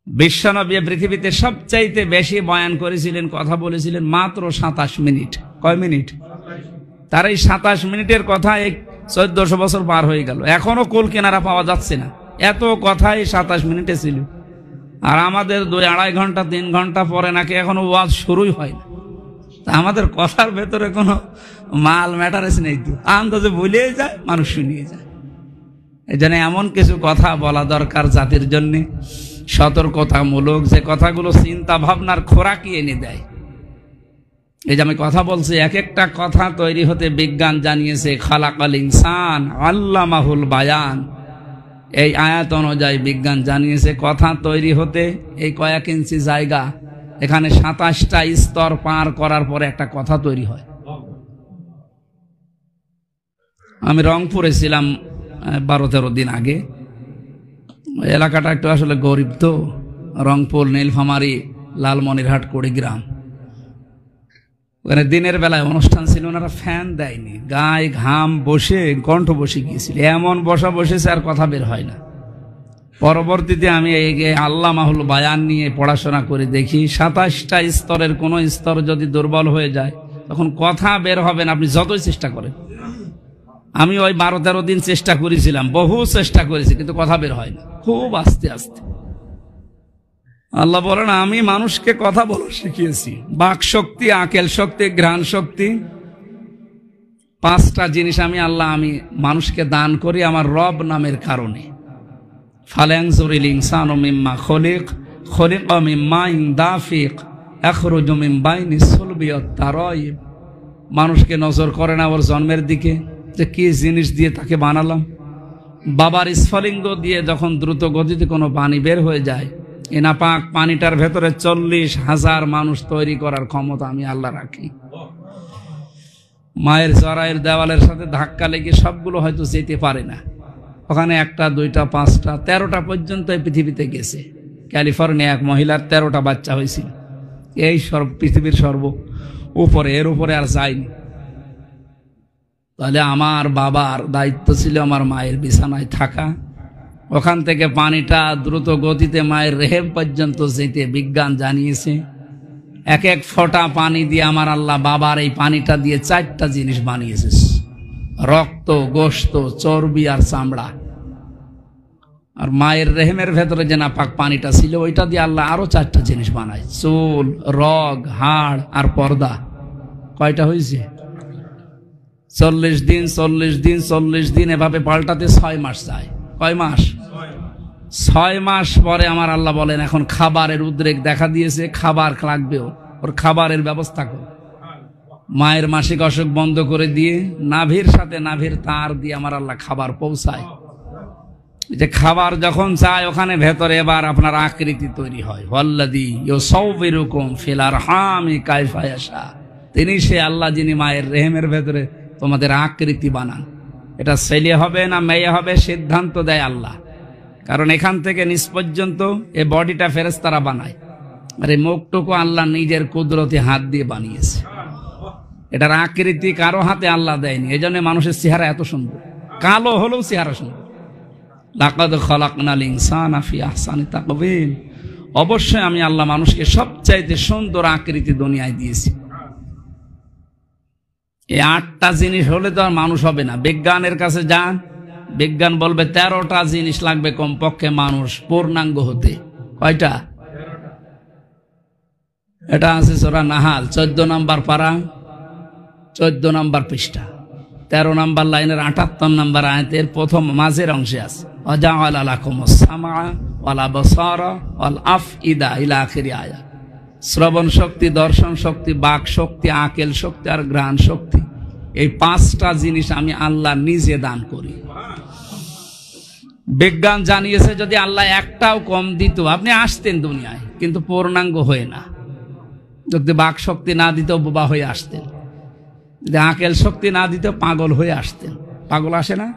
বিশ্বনবী পৃথিবীতে সবচাইতে বেশি বয়ান করেছিলেন, কথা বলেছিলেন মাত্র 27 মিনিট। কয় মিনিট? তার এই 27 মিনিটের কথা 1400 বছর পার হয়ে গেল, এখনো কুল কিনারা পাওয়া যাচ্ছে না। এত কথাই 27 মিনিটে ছিল। আর আমাদের 2-2.5 ঘন্টা 3 ঘন্টা পরে নাকি এখনো ওয়াজ শুরুই হয় না। তা আমাদের কথার ভেতরে কোনো মাল ম্যাটারেস নেই, তো আন্দাজে বলেই যায়, মানুষ শুনিয়ে যায়। এই জন্য এমন কিছু কথা বলা দরকার জাতির জন্য, সতর্কতামূলক, যে কথাগুলো চিন্তা ভাবনার খোরাকি এনে দেয়। এই যে আমি কথা বলছি, এক একটা কথা তৈরি হতে বিজ্ঞান জানিয়েছে খালাকাল ইনসান আল্লামাহুল বায়ান। এই আয়াত অনুযায়ী বিজ্ঞান জানিয়েছে কথা তৈরি হতে এই কয়েক ইঞ্চি জায়গা, এখানে 27টা স্তর পার করার পরে একটা কথা তৈরি হয়। আমি রংপুরে ছিলাম 12-13 দিন আগে। এলাকাটা একটু আসলে গরিব তো, রংপুর, নীলফামারী, লালমনিরহাট, কুড়িগ্রাম। ওখানে দিনের বেলায় অনুষ্ঠান ছিল, ওনারা ফ্যান দেয়নি, গায়ে ঘাম বসে কণ্ঠ বসে গিয়েছিল, এমন বসা বসেছে আর কথা বের হয় না। পরবর্তীতে আমি এই আল্লামাহুল বায়ান নিয়ে পড়াশোনা করে দেখি 27টা স্তরের কোন স্তর যদি দুর্বল হয়ে যায় তখন কথা বের হবে না, আপনি যতই চেষ্টা করেন। আমি ওই 12-13 দিন চেষ্টা করেছিলাম, বহু চেষ্টা করেছি, কিন্তু কথা বের হয় না, খুব আস্তে আস্তে। আল্লাহ বলেন আমি মানুষকে কথা বলা শিখিয়েছি, বাক শক্তি, আকেল শক্তি, ঘ্রাণ শক্তি, 5টা জিনিস আমি আল্লাহ মানুষকে দান করি আমার রব নামের কারণে। ফালানজুরিল ইনসানু মিম্মা খলিক খলিকা মিন মাইন দাফিক ইয়াখরুজু মিন বাইনিস সুলবি ওয়াত তারাইব। মানুষকে নজর করে না ওর জন্মের দিকে, যে কি জিনিস দিয়ে তাকে বানালাম। বাবার স্ফলিঙ্গ দিয়ে যখন দ্রুত গতিতে কোনো পানি বের হয়ে যায়, এ নাপাক পানিটার ভেতরে 40,000 মানুষ তৈরি করার ক্ষমতা আমি আল্লাহ রাখি। মায়ের জরায়ের দেওয়ালের সাথে ধাক্কা লেগে সবগুলো হয়তো যেতে পারে না, ওখানে 1টা 2টা 5টা 13টা পর্যন্ত এই পৃথিবীতে গেছে। ক্যালিফোর্নিয়া এক মহিলার 13টা বাচ্চা হয়েছিল, এই পৃথিবীর সর্ব উপরে, এর উপরে আর যায়নি। তাহলে আমার বাবার দায়িত্ব ছিল আমার মায়ের বিছানায় থাকা, ওখান থেকে পানিটা দ্রুত গতিতে মায়ের রেহেম পর্যন্ত যেতে বিজ্ঞান জানিয়েছে। এক এক ফোঁটা পানি দিয়ে আমার আল্লাহ বাবার এই পানিটা দিয়ে 4টা জিনিস বানিয়েছে, রক্ত, গোশত, চর্বি আর চামড়া। আর মায়ের রেহেমের ভেতরে যে নাপাক পানিটা ছিল ওইটা দিয়ে আল্লাহ আরো 4টা জিনিস বানায়, চুল, রগ, হাড় আর পর্দা। কয়টা হয়েছে? 40 দিন 40 দিন 40 দিন এভাবে পাল্টাতে 6 মাস যায়। কয় মাস? 6 মাস পরে আমার আল্লাহ বলেন এখন খাবারের উদ্রেক দেখা দিয়েছে, খাবার লাগবে, ওর খাবারের ব্যবস্থা কর। মায়ের মাসিক অসুখ বন্ধ করে দিয়ে নাভির সাথে নাভির তার দিয়ে আমার আল্লাহ খাবার পৌঁছায়। যে খাবার যখন চায় ওখানে ভেতরে এবার আপনার আকৃতি তৈরি হয়। ওয়াল্লাযী ইউসাউবিরুকুম ফিল আরহামি কাইফা ইয়াশা। তিনি সে আল্লাহ যিনি মায়ের রেহেমের ভেতরে তোমাদের আকৃতি বানান। এটা ছেলে হবে না মেয়ে হবে সিদ্ধান্ত দেয় আল্লাহ, কারণ এখান থেকে নিচ পর্যন্ত এই বডিটা ফেরেশতারা বানায়, আর এই মুখটুকু আল্লাহ নিজের কুদরতি হাত দিয়ে বানিয়েছে। এটার আকৃতি কারো হাতে আল্লাহ দেয়নি, এই জন্য মানুষের চেহারা এত সুন্দর, কালো হলেও চেহারা সুন্দর। লাকাদ খালাকনাল ইনসানা ফি আহসানি তাকওয়িম। অবশ্যই আমি আল্লাহ মানুষকে সবচাইতে সুন্দর আকৃতি দুনিয়ায় দিয়েছি। এই 8টা জিনিস হলে তো আর মানুষ হবে না। বিজ্ঞানের কাছে যান, বিজ্ঞান বলবে 13টা জিনিস লাগবে কমপক্ষে মানুষ পূর্ণাঙ্গ হতে। কয়টা? এটা আছে সূরা নাহাল 14 নম্বর পারা 14 নম্বর পৃষ্ঠা 13 নম্বর লাইনের 78 নম্বর আয়াতের প্রথম মাঝের অংশে আছে ওয়াজাআলা লাকুমুস সামআ ওয়াল আবসারা ওয়াল আফইদা ইলা আখির আয়াত। শ্রবণ শক্তি, দর্শন শক্তি, বাক শক্তি, আকেল শক্তি আর ঘ্রাণ শক্তি, এই 5টা জিনিস আমি আল্লাহ নিজে দান করি। বিজ্ঞান জানিয়েছে যদি আল্লাহ একটাও কম দিত আপনি আসতেন দুনিয়ায়, কিন্তু পূর্ণাঙ্গ হয়ে না। যদি বাক শক্তি না দিত বোবা হয়ে আসতেন, যদি আকেল শক্তি না দিত পাগল হয়ে আসতেন। পাগল আসে না?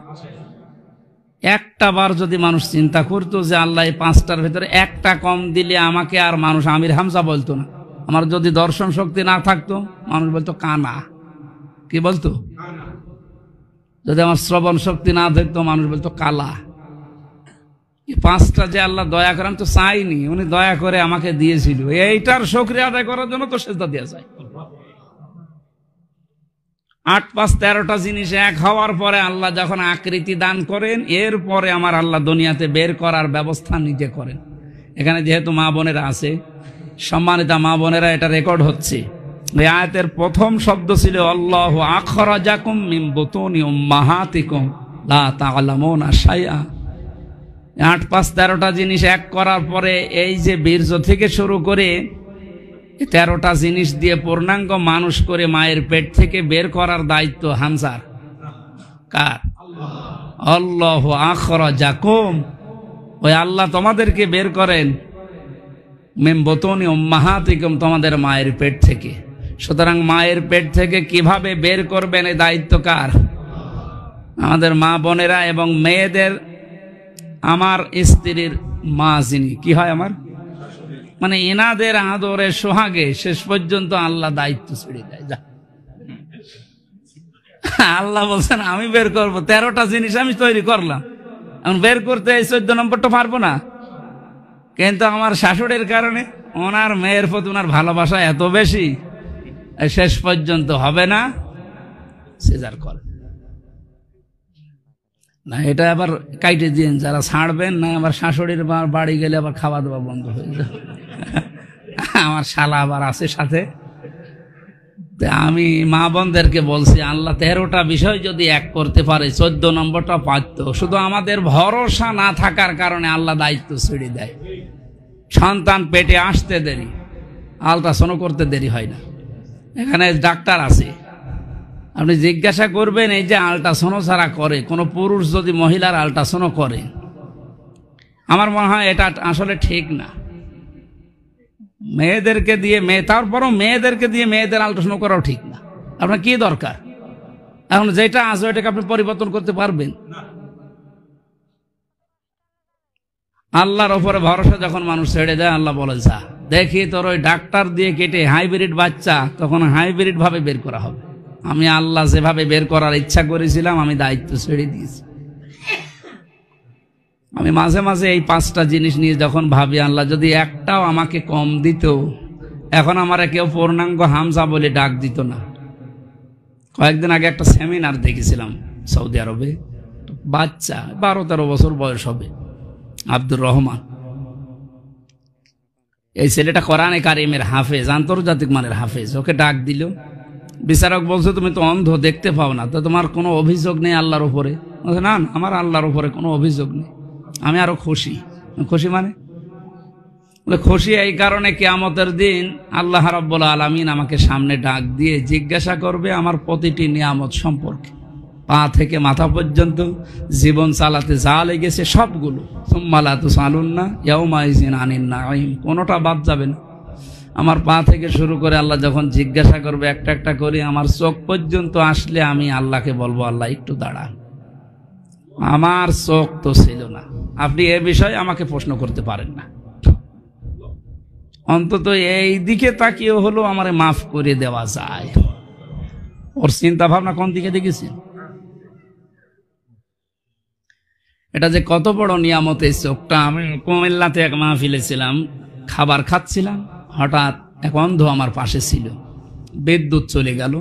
একটা বার যদি মানুষ চিন্তা করতো যে আল্লাহ এই 5টার ভেতরে একটা কম দিলে আমাকে আর মানুষ আমির হামজা বলতো না। আমার যদি দর্শন শক্তি না থাকতো মানুষ বলতো কানা। কি বলতো? যদি আমার শ্রবণ শক্তি না থাকতো মানুষ বলতো কালা। এই 5টা যে আল্লাহ দয়া করেন তো চাইনি, উনি দয়া করে আমাকে দিয়েছিল। এইটার শুকরিয়া আদায় করার জন্য তো সেজদা দেয়া যায়। 8, 5, 13টা জিনিস এক হওয়ার পরে আল্লাহ যখন আকৃতি দান করেন, এরপরে আমার আল্লাহ দুনিয়াতে বের করার ব্যবস্থা নিজে করেন। এখানে যেহেতু মা বোনেরা আছে, সম্মানিতা মা বোনেরা, এটা রেকর্ড হচ্ছে। এই আয়াতের প্রথম শব্দ ছিল আল্লাহু আখরাজাকুম মিন বুতুনি উম্মাহাতিকুম লা তা'লামুনা শাইআ। 8, 5, 13টা জিনিস এক করার পরে এই যে বীর্য থেকে শুরু করে 13টা জিনিস দিয়ে পূর্ণাঙ্গ মানুষ করে মায়ের পেট থেকে বের করার দায়িত্ব হামজার। কার? আল্লাহু আখরাজাকুম, ওই আল্লাহ তোমাদেরকে বের করেন মিন বুতুনি উম্মাহাতিকুম, তোমাদের মায়ের পেট থেকে। সুতরাং মায়ের পেট থেকে কিভাবে বের করবেন এই দায়িত্ব কার? আমাদের মা বোনেরা এবং মেয়েদের। আমার স্ত্রীর মা যিনি, কি হয় আমার, মানে এনাদের আদরে সোহাগে শেষ পর্যন্ত আল্লাহ দায়িত্ব ছেড়ে দেয়। যা, আল্লাহ বলছেন আমি বের করবো, 13টা জিনিস আমি তৈরি করলাম, এখন বের করতে এই 14 নম্বরটা পারবো না। কিন্তু আমার শাশুড়ির কারণে ওনার মেয়ের প্রতি ওনার ভালোবাসা এত বেশি, শেষ পর্যন্ত হবে না, সিজার করে না। এটা আবার কাইটে দিন যারা ছাড়বেন না, আবার শাশুড়ির বাড়ি গেলে আবার খাওয়া দাওয়া বন্ধ হয়ে যায়। আমার শালা আবার আছে সাথে। আমি মা বোনদেরকে বলছি, আল্লাহ 13টা বিষয় যদি এক করতে পারে 14 নম্বরটা পারত। শুধু আমাদের ভরসা না থাকার কারণে আল্লাহ দায়িত্ব ছেড়ে দেয়। সন্তান পেটে আসতে দেরি, আল্ট্রাসাউন্ড করতে দেরি হয় না। এখানে ডাক্তার আছে, আপনি জিজ্ঞাসা করবেন এই যে আল্ট্রাসাউন্ড ছাড়া করে কোনো পুরুষ যদি মহিলার আল্ট্রাসাউন্ড করে, আমার মনে হয় এটা আসলে ঠিক না। মেয়েদেরকে দিয়ে তারপরও মেয়েদেরকে দিয়ে মেয়েদের আল্ট্রাসাউন্ড করাও ঠিক না। আপনার কি দরকার? এখন যেটা আছে ওইটাকে আপনি পরিবর্তন করতে পারবেন? আল্লাহর ওপরে ভরসা যখন মানুষ ছেড়ে দেয়, আল্লাহ বলে যা দেখি তোর ওই ডাক্তার দিয়ে কেটে হাইব্রিড বাচ্চা, তখন হাইব্রিড ভাবে বের করা হবে। আমি আল্লাহ যেভাবে বের করার ইচ্ছা করেছিলাম আমি দায়িত্ব ছেড়ে দিয়েছি। আমি মাঝে মাঝে এই 5টা জিনিস নিয়ে যখন ভাবি, আল্লাহ যদি একটাও আমাকে কম দিত, এখন আমার কেউ পূর্ণাঙ্গ হামজা বলে ডাক দিত না। কয়েকদিন আগে একটা সেমিনার দেখেছিলাম সৌদি আরবে, বাচ্চা 12-13 বছর বয়স হবে, আব্দুর রহমান। এই ছেলেটা কোরআনে কারিমের হাফেজ, আন্তর্জাতিক মানের হাফেজ। ওকে ডাক দিল, বিচারক বলছে তুমি তো অন্ধ, দেখতে পাও না, তো তোমার কোনো অভিযোগ নেই আল্লাহর উপরে? না, আমার আল্লাহর উপরে কোনো অভিযোগ নেই। আমি আরো খুশি। খুশি মানে খুশি এই কারণে, কিয়ামতের দিন আল্লাহ রাব্বুল আলামিন আমাকে সামনে ডাক দিয়ে জিজ্ঞাসা করবে আমার প্রতিটি নিয়ামত সম্পর্কে, পা থেকে মাথা পর্যন্ত জীবন চালাতে যা লেগেছে সবগুলো। সুম্মা লা তুসআলুন্না ইয়াউমাইযিন আনিন নাঈম, কোনোটা বাদ যাবে না। আমার পা থেকে শুরু করে আল্লাহ যখন জিজ্ঞাসা করবে একটা একটা করে, আমার চোখ পর্যন্ত আসলে আমি আল্লাহকে বলবো আল্লাহ একটু দাঁড়ান, আমার চোখ তো ছিল না, আপনি এ বিষয়ে আমাকে প্রশ্ন করতে পারেন না। অন্তত এই দিকে তাকিয়ে হলো আমারে মাফ করে দেওয়া যায়। ওর চিন্তা ভাবনা কোন দিকে দেখেছেন? এটা যে কত বড় নিয়ামত এই চোখটা। আমি কুমিল্লাতে এক মাহফিলে ছিলাম, খাবার খাচ্ছিলাম, হঠাৎ এক অন্ধ আমার পাশে ছিল। বিদ্যুৎ চলে গেল।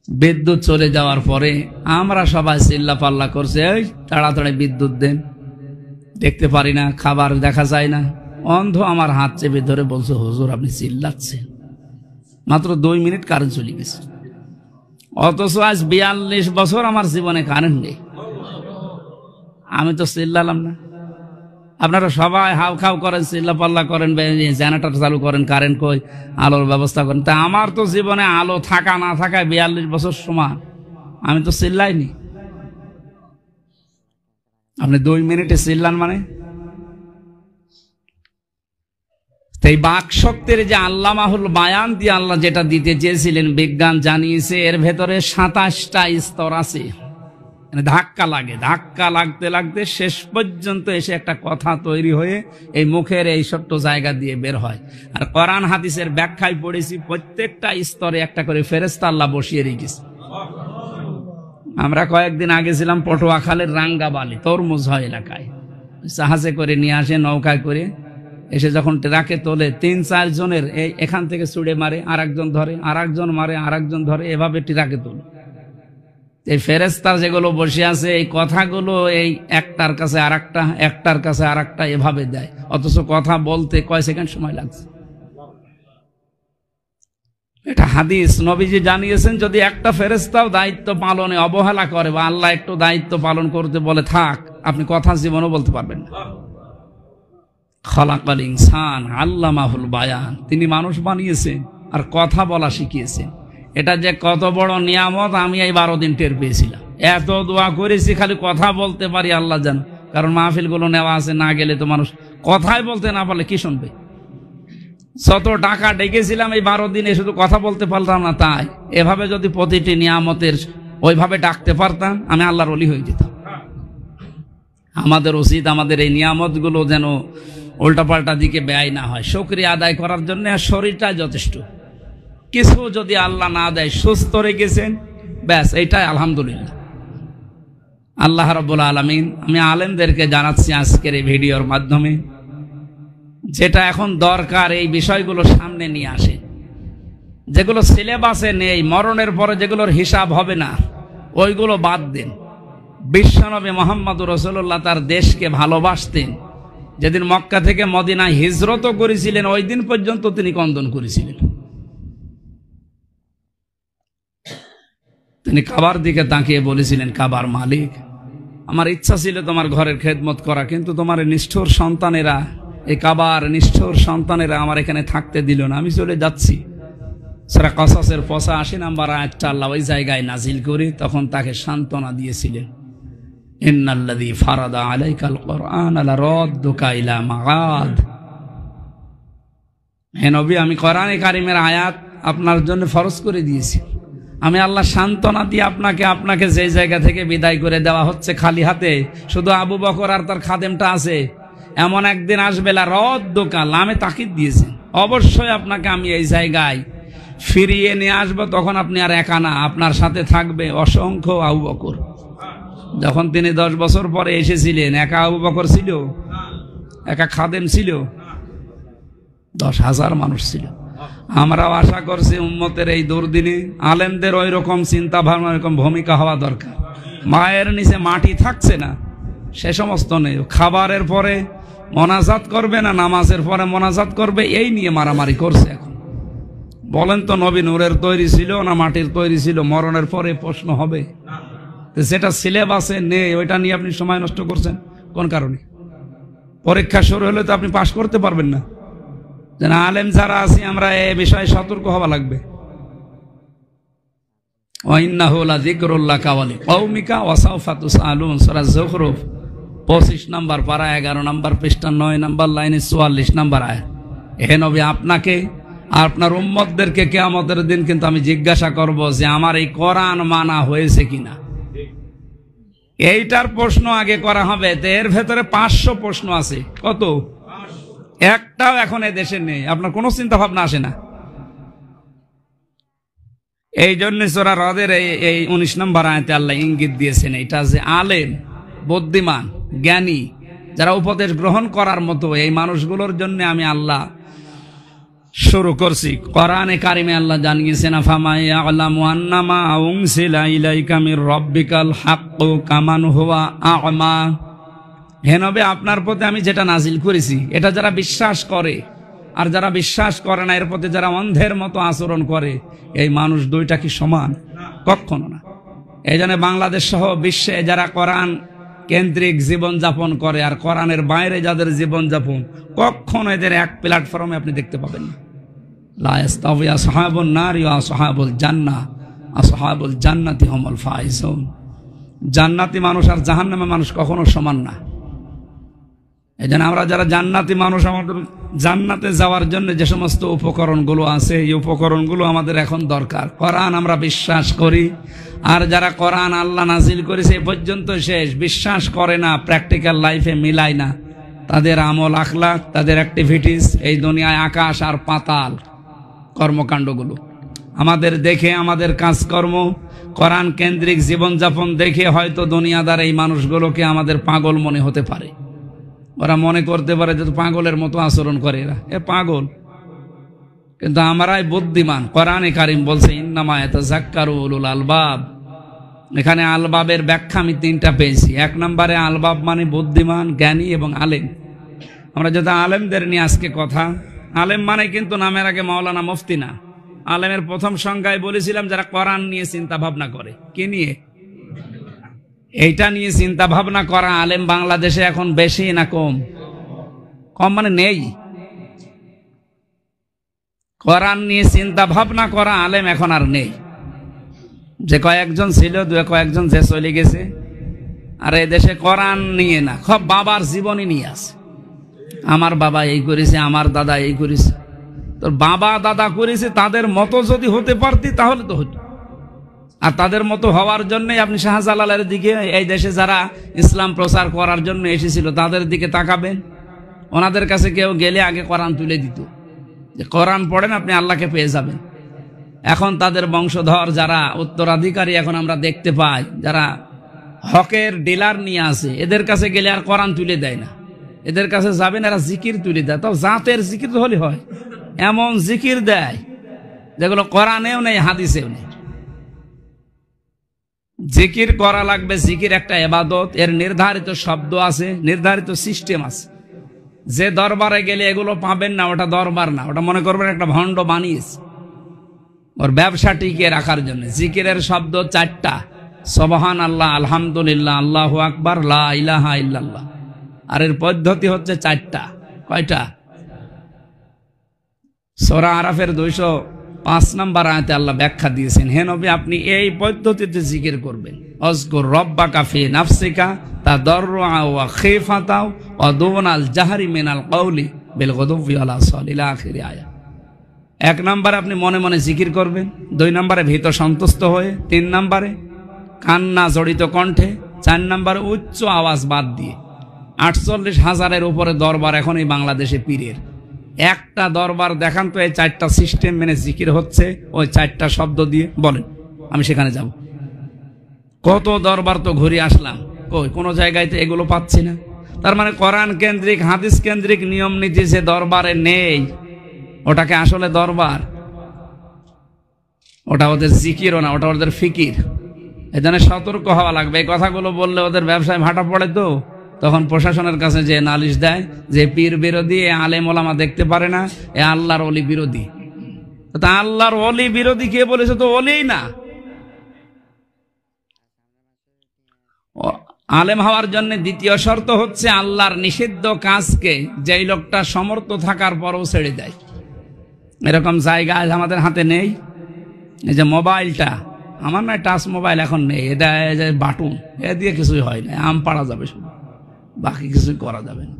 বিদ্যুৎ চলে যাওয়ার পরে আমরা সবাই চিল্লা পাল্লা করছে, এই তাড়াতাড়ি বিদ্যুৎ দেন, দেখতে পারি না, খাবার দেখা যায় না। অন্ধ আমার হাত চেপে ধরে বলছে, হুজুর আপনি চিল্লাচ্ছেন, মাত্র 2 মিনিট কারেন্ট চলে গেছে। অথচ আজ 42 বছর আমার জীবনে কারেন্ট নেই, আমি তো চিল্লালাম না। আপনারা সবাই হাউ খাও করেন, চিল্লা পাল্লা করেন, জেনারেটর চালু করেন, কারেন্ট কই, আলোর ব্যবস্থা করেন। তা আমার তো জীবনে আলো থাকা না থাকায় 42 বছর সমান, আমি তো চিল্লাইনি। আপনি 2 মিনিটে চিল্লান মানে? এই বাক শক্তির যে আল্লামাহুল বায়ান দিয়ে আল্লাহ যেটা দিতে চেয়েছিলেন, বিজ্ঞান জানিয়েছে এর ভেতরে 27টা স্তর আছে। ধাক্কা লাগে, ধাক্কা লাগতে লাগতে শেষ পর্যন্ত এসে একটা কথা তৈরি হয়ে এই মুখের এই ছোট্ট জায়গা দিয়ে বের হয়। আর কোরআন হাদিসের ব্যাখ্যায় পড়েছি প্রত্যেকটা স্তরে একটা করে ফেরেশতা আল্লাহ বসিয়ে রেখেছে। আমরা কয়েকদিন আগে ছিলাম পটুয়াখালীর রাঙ্গাবালি, তরমুজ হয় এলাকায়, জাহাজে করে নিয়ে আসে, নৌকায় করে এসে যখন ট্রাকে তোলে 3-4 জনের এখান থেকে ছুড়ে মারে, আর একজন ধরে, আর একজন মারে, আর একজন ধরে, এভাবে ট্রাকে তোলে। এই ফেরেশতা যেগুলো বসে আছে এই কথাগুলো এই একটার কাছে আরেকটা, একটার কাছে আরেকটা এভাবে দেয়, অথচ কথা বলতে কয় সেকেন্ড সময় লাগছে। এটা হাদিস, নবীজি জানিয়েছেন যদি একটা ফেরেশতাও দায়িত্ব পালনে অবহেলা করে বা আল্লাহ একটু দায়িত্ব পালন করতে বলে থাক, আপনি কথা জীবনও বলতে পারবেন না। খলাকাল ইনসান আল্লামাহুল বায়ান, তিনি মানুষ বানিয়েছেন আর কথা বলা শিখিয়েছেন। এটা যে কত বড় নিয়ামত আমি এই 12 দিন টের পেয়েছিলাম। এত দোয়া করেছি খালি কথা বলতে পারি আল্লাহ জান, কারণ মাহফিলগুলো নেওয়া আছে, না গেলে তো মানুষ কথাই বলতে না পারলে কি শুনবে। যত টাকা ডেকেছিলাম এই 12 দিনে শুধু কথা বলতে পারলাম না, তাই এভাবে যদি প্রতিটি নিয়ামতের ওইভাবে ডাকতে পারতাম আমি আল্লাহর ওলি হয়ে যেতাম। আমাদের উচিত আমাদের এই নিয়ামতগুলো যেন উল্টাপাল্টা দিকে ব্যয় না হয়, শুকরিয়া আদায় করার জন্য। আর শরীরটা যথেষ্ট, কিছু যদি আল্লাহ না দেয়, সুস্থ রেখেছেন ব্যাস, এইটাই আলহামদুলিল্লাহ। আল্লাহ রাব্বুল আলামিন, আমি আলেমদেরকে জানাচ্ছি আজকের এই ভিডিওর মাধ্যমে, যেটা এখন দরকার এই বিষয়গুলো সামনে নিয়ে আসে, যেগুলো সিলেবাসে নেই, মরণের পরে যেগুলোর হিসাব হবে না ওইগুলো বাদ দেন। বিশ্বনবী মুহাম্মদুর রাসূলুল্লাহ তার দেশকে ভালোবাসতেন। যেদিন মক্কা থেকে মদিনায় হিজরত করেছিলেন ওই দিন পর্যন্ত তিনি কন্দন করেছিলেন। তিনি কাবার দিকে তাকিয়ে বলেছিলেন, কাবার মালিক, আমার ইচ্ছা ছিল তোমার ঘরের খেদমত করা, কিন্তু তোমার নিষ্ঠুর সন্তানেরা, এই কাবার নিষ্ঠুর সন্তানেরা আমার এখানে থাকতে দিল না, আমি চলে যাচ্ছি। সূরা কসসের 85 নম্বর আয়াতটা আল্লাহ ওই জায়গায় নাজিল করে তখন তাকে সান্ত্বনা দিয়েছিলেন, ইন্নাল্লাযী ফারাদা আলাইকাল কুরআন লারাদ্দুকা ইলা মাআদ। হে নবী, আমি কোরআনে কারিমের আয়াত আপনার জন্য ফরজ করে দিয়েছি। আমি আল্লাহ সান্ত্বনা দিয়ে আপনাকে যে জায়গা থেকে বিদায় করে দেওয়া হচ্ছে খালি হাতে, শুধু আবু বকর আর তার খাদেমটা আছে, এমন একদিন আসবে লারাদ্দুকা, লামে তাকিদ দিয়েছেন, অবশ্যই আপনাকে আমি এই জায়গায় ফিরিয়ে নিয়ে আসবো। তখন আপনি আর একা না, আপনার সাথে থাকবে অসংখ্য আবু বকর। যখন তিনি 10 বছর পরে এসেছিলেন, একা আবু বকর ছিল? একা খাদেম ছিল? 10,000 মানুষ ছিল। আমরাও আশা করছি উম্মতের এই দুর্দিনে আলেমদের ওই রকম চিন্তা ভাবনা, এরকম ভূমিকা হওয়া দরকার। মায়ের নিচে মাটি থাকছে না সে সমস্ত নেই, খাবারের পরে মোনাজাত করবে না নামাজের পরে মোনাজাত করবে, এই নিয়ে মারামারি করছে এখন। বলেন তো, নবী নূরের তৈরি ছিল না মাটির তৈরি ছিল? মরণের পরে প্রশ্ন হবে। যেটা সিলেবাসে নেই ওইটা নিয়ে আপনি সময় নষ্ট করছেন কোন কারণে? পরীক্ষা শুরু হলে তো আপনি পাশ করতে পারবেন না। যেন আলেম যারা আছি আমরা এই বিষয়ে সতর্ক হওয়া লাগবে। ওয়া ইন্নাহু লাযিকরুল লাকা ওয়া লিকাওমিকা ওয়া সাওফা তুসআলুন, সূরা যুখরুফ 25 নম্বর পারা 11 নম্বর পৃষ্ঠা 9 নম্বর লাইনে 44 নম্বর আয়াত। হে নবী, আপনাকে আর আপনার উম্মতদেরকে কিয়ামতের দিন কিন্তু আমি জিজ্ঞাসা করব যে আমার এই কোরআন মানা হয়েছে কিনা। এইটার প্রশ্ন আগে করা হবে। এর ভেতরে 500 প্রশ্ন আছে। কত? একটাও এখন এই দেশে নেই, আপনার কোনো চিন্তা ভাবনা আসে না। এই জন্য সূরা রদের এই 19 নম্বর আয়াতে আল্লাহ ইঙ্গিত দিয়েছেন এটা যে আলেম, বুদ্ধিমান, জ্ঞানী, যারা উপদেশ গ্রহণ করার মতো, এই মানুষগুলোর জন্য আমি আল্লাহ শুরু করছি। কোরআনে কারিমে আল্লাহ জানিয়েছেন, আফামা ইয়ালামু আন্নামা উনজিলা ইলাইকা মির রাব্বিকাল হাক্কু কামান হুয়া আ'মা। হে নবী, আপনার প্রতি আমি যেটা নাজিল করেছি এটা যারা বিশ্বাস করে আর যারা বিশ্বাস করে না, এর প্রতি যারা অন্ধের মতো আচরণ করে, এই মানুষ দুইটা কি সমান? কখনো না। এই জন্য বাংলাদেশ সহ বিশ্বে যারা কোরআন কেন্দ্রিক জীবনযাপন করে আর কোরআনের বাইরে যাদের জীবনযাপন, কখনো এদের এক প্ল্যাটফর্মে আপনি দেখতে পাবেন না। লা ইস্তাওয়ি আসহাবুন নারি ওয়া আসহাবুল জান্নাহ, আসহাবুল জান্নাতি হুমুল ফাইজুন। জান্নাতি মানুষ আর জাহান্নামী মানুষ কখনো সমান না। এই জন্য আমরা যারা জান্নাতি মানুষ, আমাদের জান্নাতে যাওয়ার জন্য যে সমস্ত উপকরণগুলো আছে, এই উপকরণগুলো আমাদের এখন দরকার। কোরআন আমরা বিশ্বাস করি, আর যারা কোরআন আল্লাহ নাজিল করেছে এ পর্যন্ত শেষ, বিশ্বাস করে না, প্র্যাকটিক্যাল লাইফে মিলায় না, তাদের আমল আখলাক, তাদের অ্যাক্টিভিটিস এই দুনিয়ায় আকাশ আর পাতাল কর্মকাণ্ডগুলো আমাদের দেখে, আমাদের কাজকর্ম, কোরআন কেন্দ্রিক জীবনযাপন দেখে হয়তো দুনিয়াদার এই মানুষগুলোকে আমাদের পাগল মনে হতে পারে। ওরা মনে করতে পারে যে পাগলের মতো আচরণ করে এরা, এ পাগল। কিন্তু আমরাই বুদ্ধিমান। কোরআনে কারিম বলছে ইন্নামা ইয়াতাযাক্কারু উলুল আলবাব। এখানে আলবাবের ব্যাখ্যা আমি 3টা পেয়েছি। 1 নম্বরে আলবাব মানে বুদ্ধিমান, জ্ঞানী এবং আলেম। আমরা যদি আলেমদের নিয়ে আজকে কথা, আলেম মানে কিন্তু নামের আগে মাওলানা মুফতি না। আলেমের প্রথম সংজ্ঞায় বলেছিলাম যারা কোরআন নিয়ে চিন্তা ভাবনা করে। কি নিয়ে? এইটা নিয়ে চিন্তা ভাবনা করা আলেম বাংলাদেশে এখন বেশি না কম? কম মানে নেই। কোরআন নিয়ে চিন্তা ভাবনা করা আলেম এখন আর নেই। যে কয়েকজন ছিল, কয়েকজন যে চলে গেছে। আর এই দেশে কোরআন নিয়ে না, সব বাবার জীবনী নিয়ে আছে। আমার বাবা এই করেছে, আমার দাদা এই করেছে। তোর বাবা দাদা করেছে, তাদের মতো যদি হতে পারতি তাহলে তো হতো। আর তাদের মতো হওয়ার জন্যই আপনি শাহজালালের দিকে, এই দেশে যারা ইসলাম প্রচার করার জন্য এসেছিল তাদের দিকে তাকাবেন। ওনাদের কাছে কেউ গেলে আগে কোরআন তুলে দিত, যে কোরআন পড়েন আপনি আল্লাহকে পেয়ে যাবেন। এখন তাদের বংশধর যারা উত্তরাধিকারী এখন আমরা দেখতে পাই, যারা হকের ডিলার নিয়ে আসে, এদের কাছে গেলে আর কোরআন তুলে দেয় না। এদের কাছে যাবেন, এরা জিকির তুলে দেয়। তাও জাতের জিকির হলে হয়, এমন জিকির দেয় যেগুলো কোরআনেও নেই, হাদিসেও নেই। জিকির করা লাগবে। জিকির একটা ইবাদত, এর নির্ধারিত শব্দ আছে, নির্ধারিত সিস্টেম আছে। যে দরবারে গেলে এগুলো পাবেন না, ওটা দরবার না, ওটা মনে করবেন একটা ভণ্ড বানিয়েছে ওর ব্যবসা টিকিয়ে রাখার জন্য। জিকিরের শব্দ 4টা, সুবহান আল্লাহ, আলহামদুলিল্লাহ, আল্লাহু আকবার, লা ইলাহা ইল্লাল্লাহ। আর এর পদ্ধতি হচ্ছে 4টা। কয়টা? সূরা আরাফের 205 নম্বর আয়াতে আল্লাহ ব্যাখ্যা দিয়েছেন, হে নবী আপনি এই পদ্ধতিতে জিকির করবেন। আযকুর রাব্বাকা ফি নাফসিকা তাদাররুআ ওয়া খিফাতা ওয়া দুনাল জাহরি মিনাল কওলি বিল গুদুবি ওয়াল আসাল ইলা আখির আয়াত। 1 নম্বরে আপনি মনে মনে জিকির করবেন, 2 নম্বরে ভীত সন্তুষ্ট হয়ে, 3 নম্বরে কান্না জড়িত কণ্ঠে, 4 নম্বরে উচ্চ আওয়াজ বাদ দিয়ে। 48,000-এর উপরে দরবার এখন এই বাংলাদেশে পীরের। একটা দরবার দেখান তো এই 4টা সিস্টেম মেনে জিকির হচ্ছে, ওই 4টা শব্দ দিয়ে বলেন, আমি সেখানে যাব। কত দরবার তো ঘুরে আসলাম, কই কোনো জায়গায় তো এগুলো পাচ্ছি না। তার মানে কোরআন কেন্দ্রিক, হাদিস কেন্দ্রিক নিয়ম নীতি যে দরবারে নেই, ওটাকে আসলে দরবার? ওটা ওদের জিকিরও না, ওটা ওদের ফিকির। এই জন্য সতর্ক হওয়া লাগবে। এই কথাগুলো বললে ওদের ব্যবসায় ভাটা পড়ে, তো তখন প্রশাসনের কাছে যে নালিশ দেয় যে পীর বিরোধী, এ আলেম ওলামা দেখতে পারে না, এ আল্লাহর ওলি বিরোধী। তা আল্লাহর ওলি বিরোধী কে বলেছে? তো ওলিই না। আলেম হওয়ার জন্য দ্বিতীয় শর্ত হচ্ছে আল্লাহর নিষিদ্ধ কাজকে যেই লোকটা সমর্থ থাকার পরও ছেড়ে দেয়। এরকম জায়গা আমাদের হাতে নেই। এই যে মোবাইলটা, আমার নয় টাচ মোবাইল এখন নেই, এটা বাটন, এ দিয়ে কিছুই হয় না, আম পাড়া যাবে শুধু, বাকি কিছুই করা যাবে না।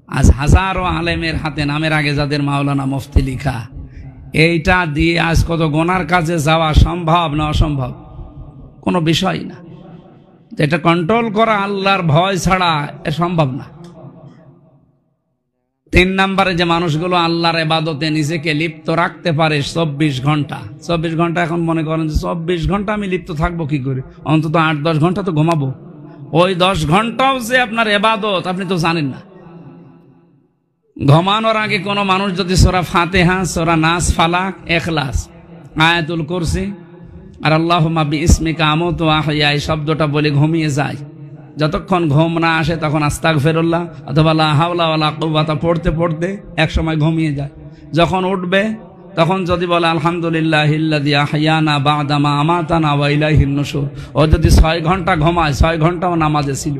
আজ হাজারো আলেমের হাতে, নামের আগে যাদের মাওলানা মুফতি লিখা, এইটা দিয়ে আজ কত গোনার কাজে যাওয়া সম্ভব না অসম্ভব? কোনো বিষয় না। যেটা কন্ট্রোল করা আল্লাহর ভয় ছাড়া এ সম্ভব না। 3 নম্বরে যে মানুষগুলো আল্লাহর ইবাদতে নিজেকে লিপ্ত রাখতে পারে 24 ঘন্টা, 24 ঘন্টা এখন মনে করেন যে 24 ঘন্টা আমি লিপ্ত থাকবো কি করে? অন্তত 8-10 ঘন্টা তো ঘুমাবো। ওই 10 ঘন্টাও যে আপনার ইবাদত আপনি তো জানেন না। ঘুমানোর আগে কোনো মানুষ যদি সূরা ফাতিহা, সূরা নাস, ফালাক, ইখলাস, আয়াতুল কুরসি আর আল্লাহুম্মা বিইসমিকা আমুতু ওয়া আহইয়া এই শব্দটা বলে ঘুমিয়ে যায়, যতক্ষণ ঘুম না আসে তখন আস্তাগফিরুল্লাহ অথবা লা হাওলা ওয়ালা কুওয়াতা পড়তে পড়তে একসময় ঘুমিয়ে যায়। যখন উঠবে তখন যদি বলে আলহামদুলিল্লাহিল্লাযী আহইয়ানা বা'দা মা আমাতানা ওয়া ইলাইহিন নুশুর, ও যদি 6 ঘন্টা ঘুমায় 6 ঘন্টাও নামাজে ছিল।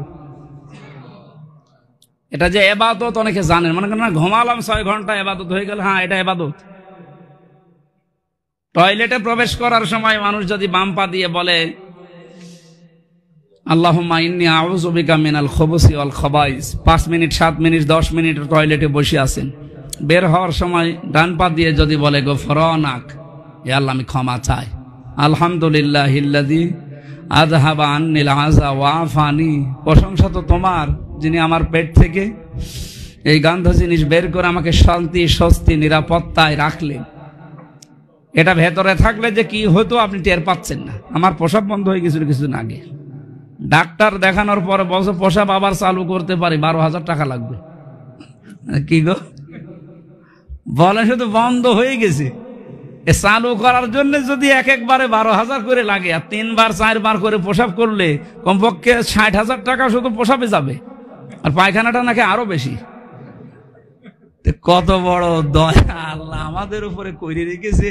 এটা যে ইবাদত অনেকে জানেন, মনে করেন না ঘুমালাম 6 ঘন্টা ইবাদত হয়ে গেল, হ্যাঁ এটা ইবাদত। টয়লেটে প্রবেশ করার সময় মানুষ যদি বাম পা দিয়ে বলে আল্লাহুম্মা ইন্নী আউযু বিকা মিনাল খুবুসি ওয়াল খাবাইস, 5 মিনিট 7 মিনিট 10 মিনিট টয়লেটে বসে আছেন, বের হওয়ার সময় ডান পা দিয়ে যদি বলে গফরানাক, হে আল্লাহ আমি ক্ষমা চাই, আলহামদুলিল্লাহিল্লাযী আযহাবা আন্নিল আযা ওয়া আফানি, প্রশংসা তো তোমার যিনি আমার পেট থেকে এই গন্ধ জিনিস বের করে আমাকে শান্তি স্বস্তি নিরাপত্তায় রাখলেন। এটা ভেতরে থাকলে যে কি হতো আপনি টের পাচ্ছেন না। আমার প্রসাব বন্ধ হয়ে গেছিল কিছুদিন আগে, ডাক্তার দেখানোর পরে বলছে প্রসাব আবার চালু করতে পারি, 12,000 টাকা লাগবে। কি গো বলে, শুধু বন্ধ হয়ে গেছে, এ চালু করার জন্য যদি একবারে 12,000 করে লাগে, আর 3বার 4বার করে প্রসাব করলে কমপক্ষে 60,000 টাকা শুধু প্রসাবে যাবে, আর পায়খানাটা নাকি আরো বেশি। কত বড় দয়া আল্লাহ আমাদের উপরে কইরে রেখেছে,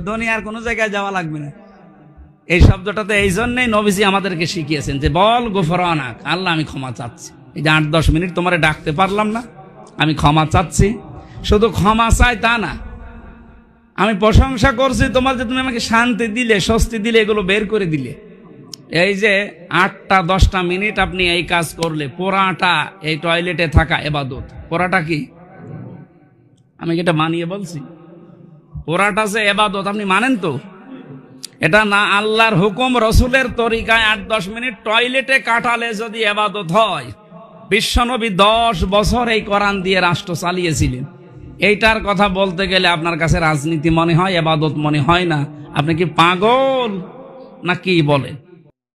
দুনিয়ার কোনো জায়গায় যাওয়া লাগবে না। এই শব্দটাতে এই জন্যই নবীজি আমাদেরকে শিখিয়েছেন যে বল গফরানাক, আল্লাহ আমি ক্ষমা চাচ্ছি। এই যে 8-10 মিনিট তোমারে ডাকতে পারলাম না, আমি ক্ষমা চাচ্ছি। শুধু ক্ষমা চাই তা না, আমি প্রশংসা করছি তোমার যে তুমি আমাকে শান্তি দিলে, স্বস্তি দিলে, এগুলো বের করে দিলে। এই যে 8টা-10টা মিনিট আপনি এই কাজ করলে, পোড়াটা এই টয়লেটে থাকা ইবাদত। পোড়াটা কি? আমি কি এটা মানিয়ে বলছি? পোড়াটা যে ইবাদত, আপনি মানেন তো? এটা না আল্লাহর হুকুম, রসুলের তরিকায় 8-10 মিনিট টয়লেটে কাটালে যদি ইবাদত হয়, বিশ্বনবী 10 বছর এই কোরআন দিয়ে রাষ্ট্র চালিয়েছিলেন। এইটার কথা বলতে গেলে আপনার কাছে রাজনীতি মনে হয়, ইবাদত মনে হয় না। আপনি কি পাগল না কি বলেন?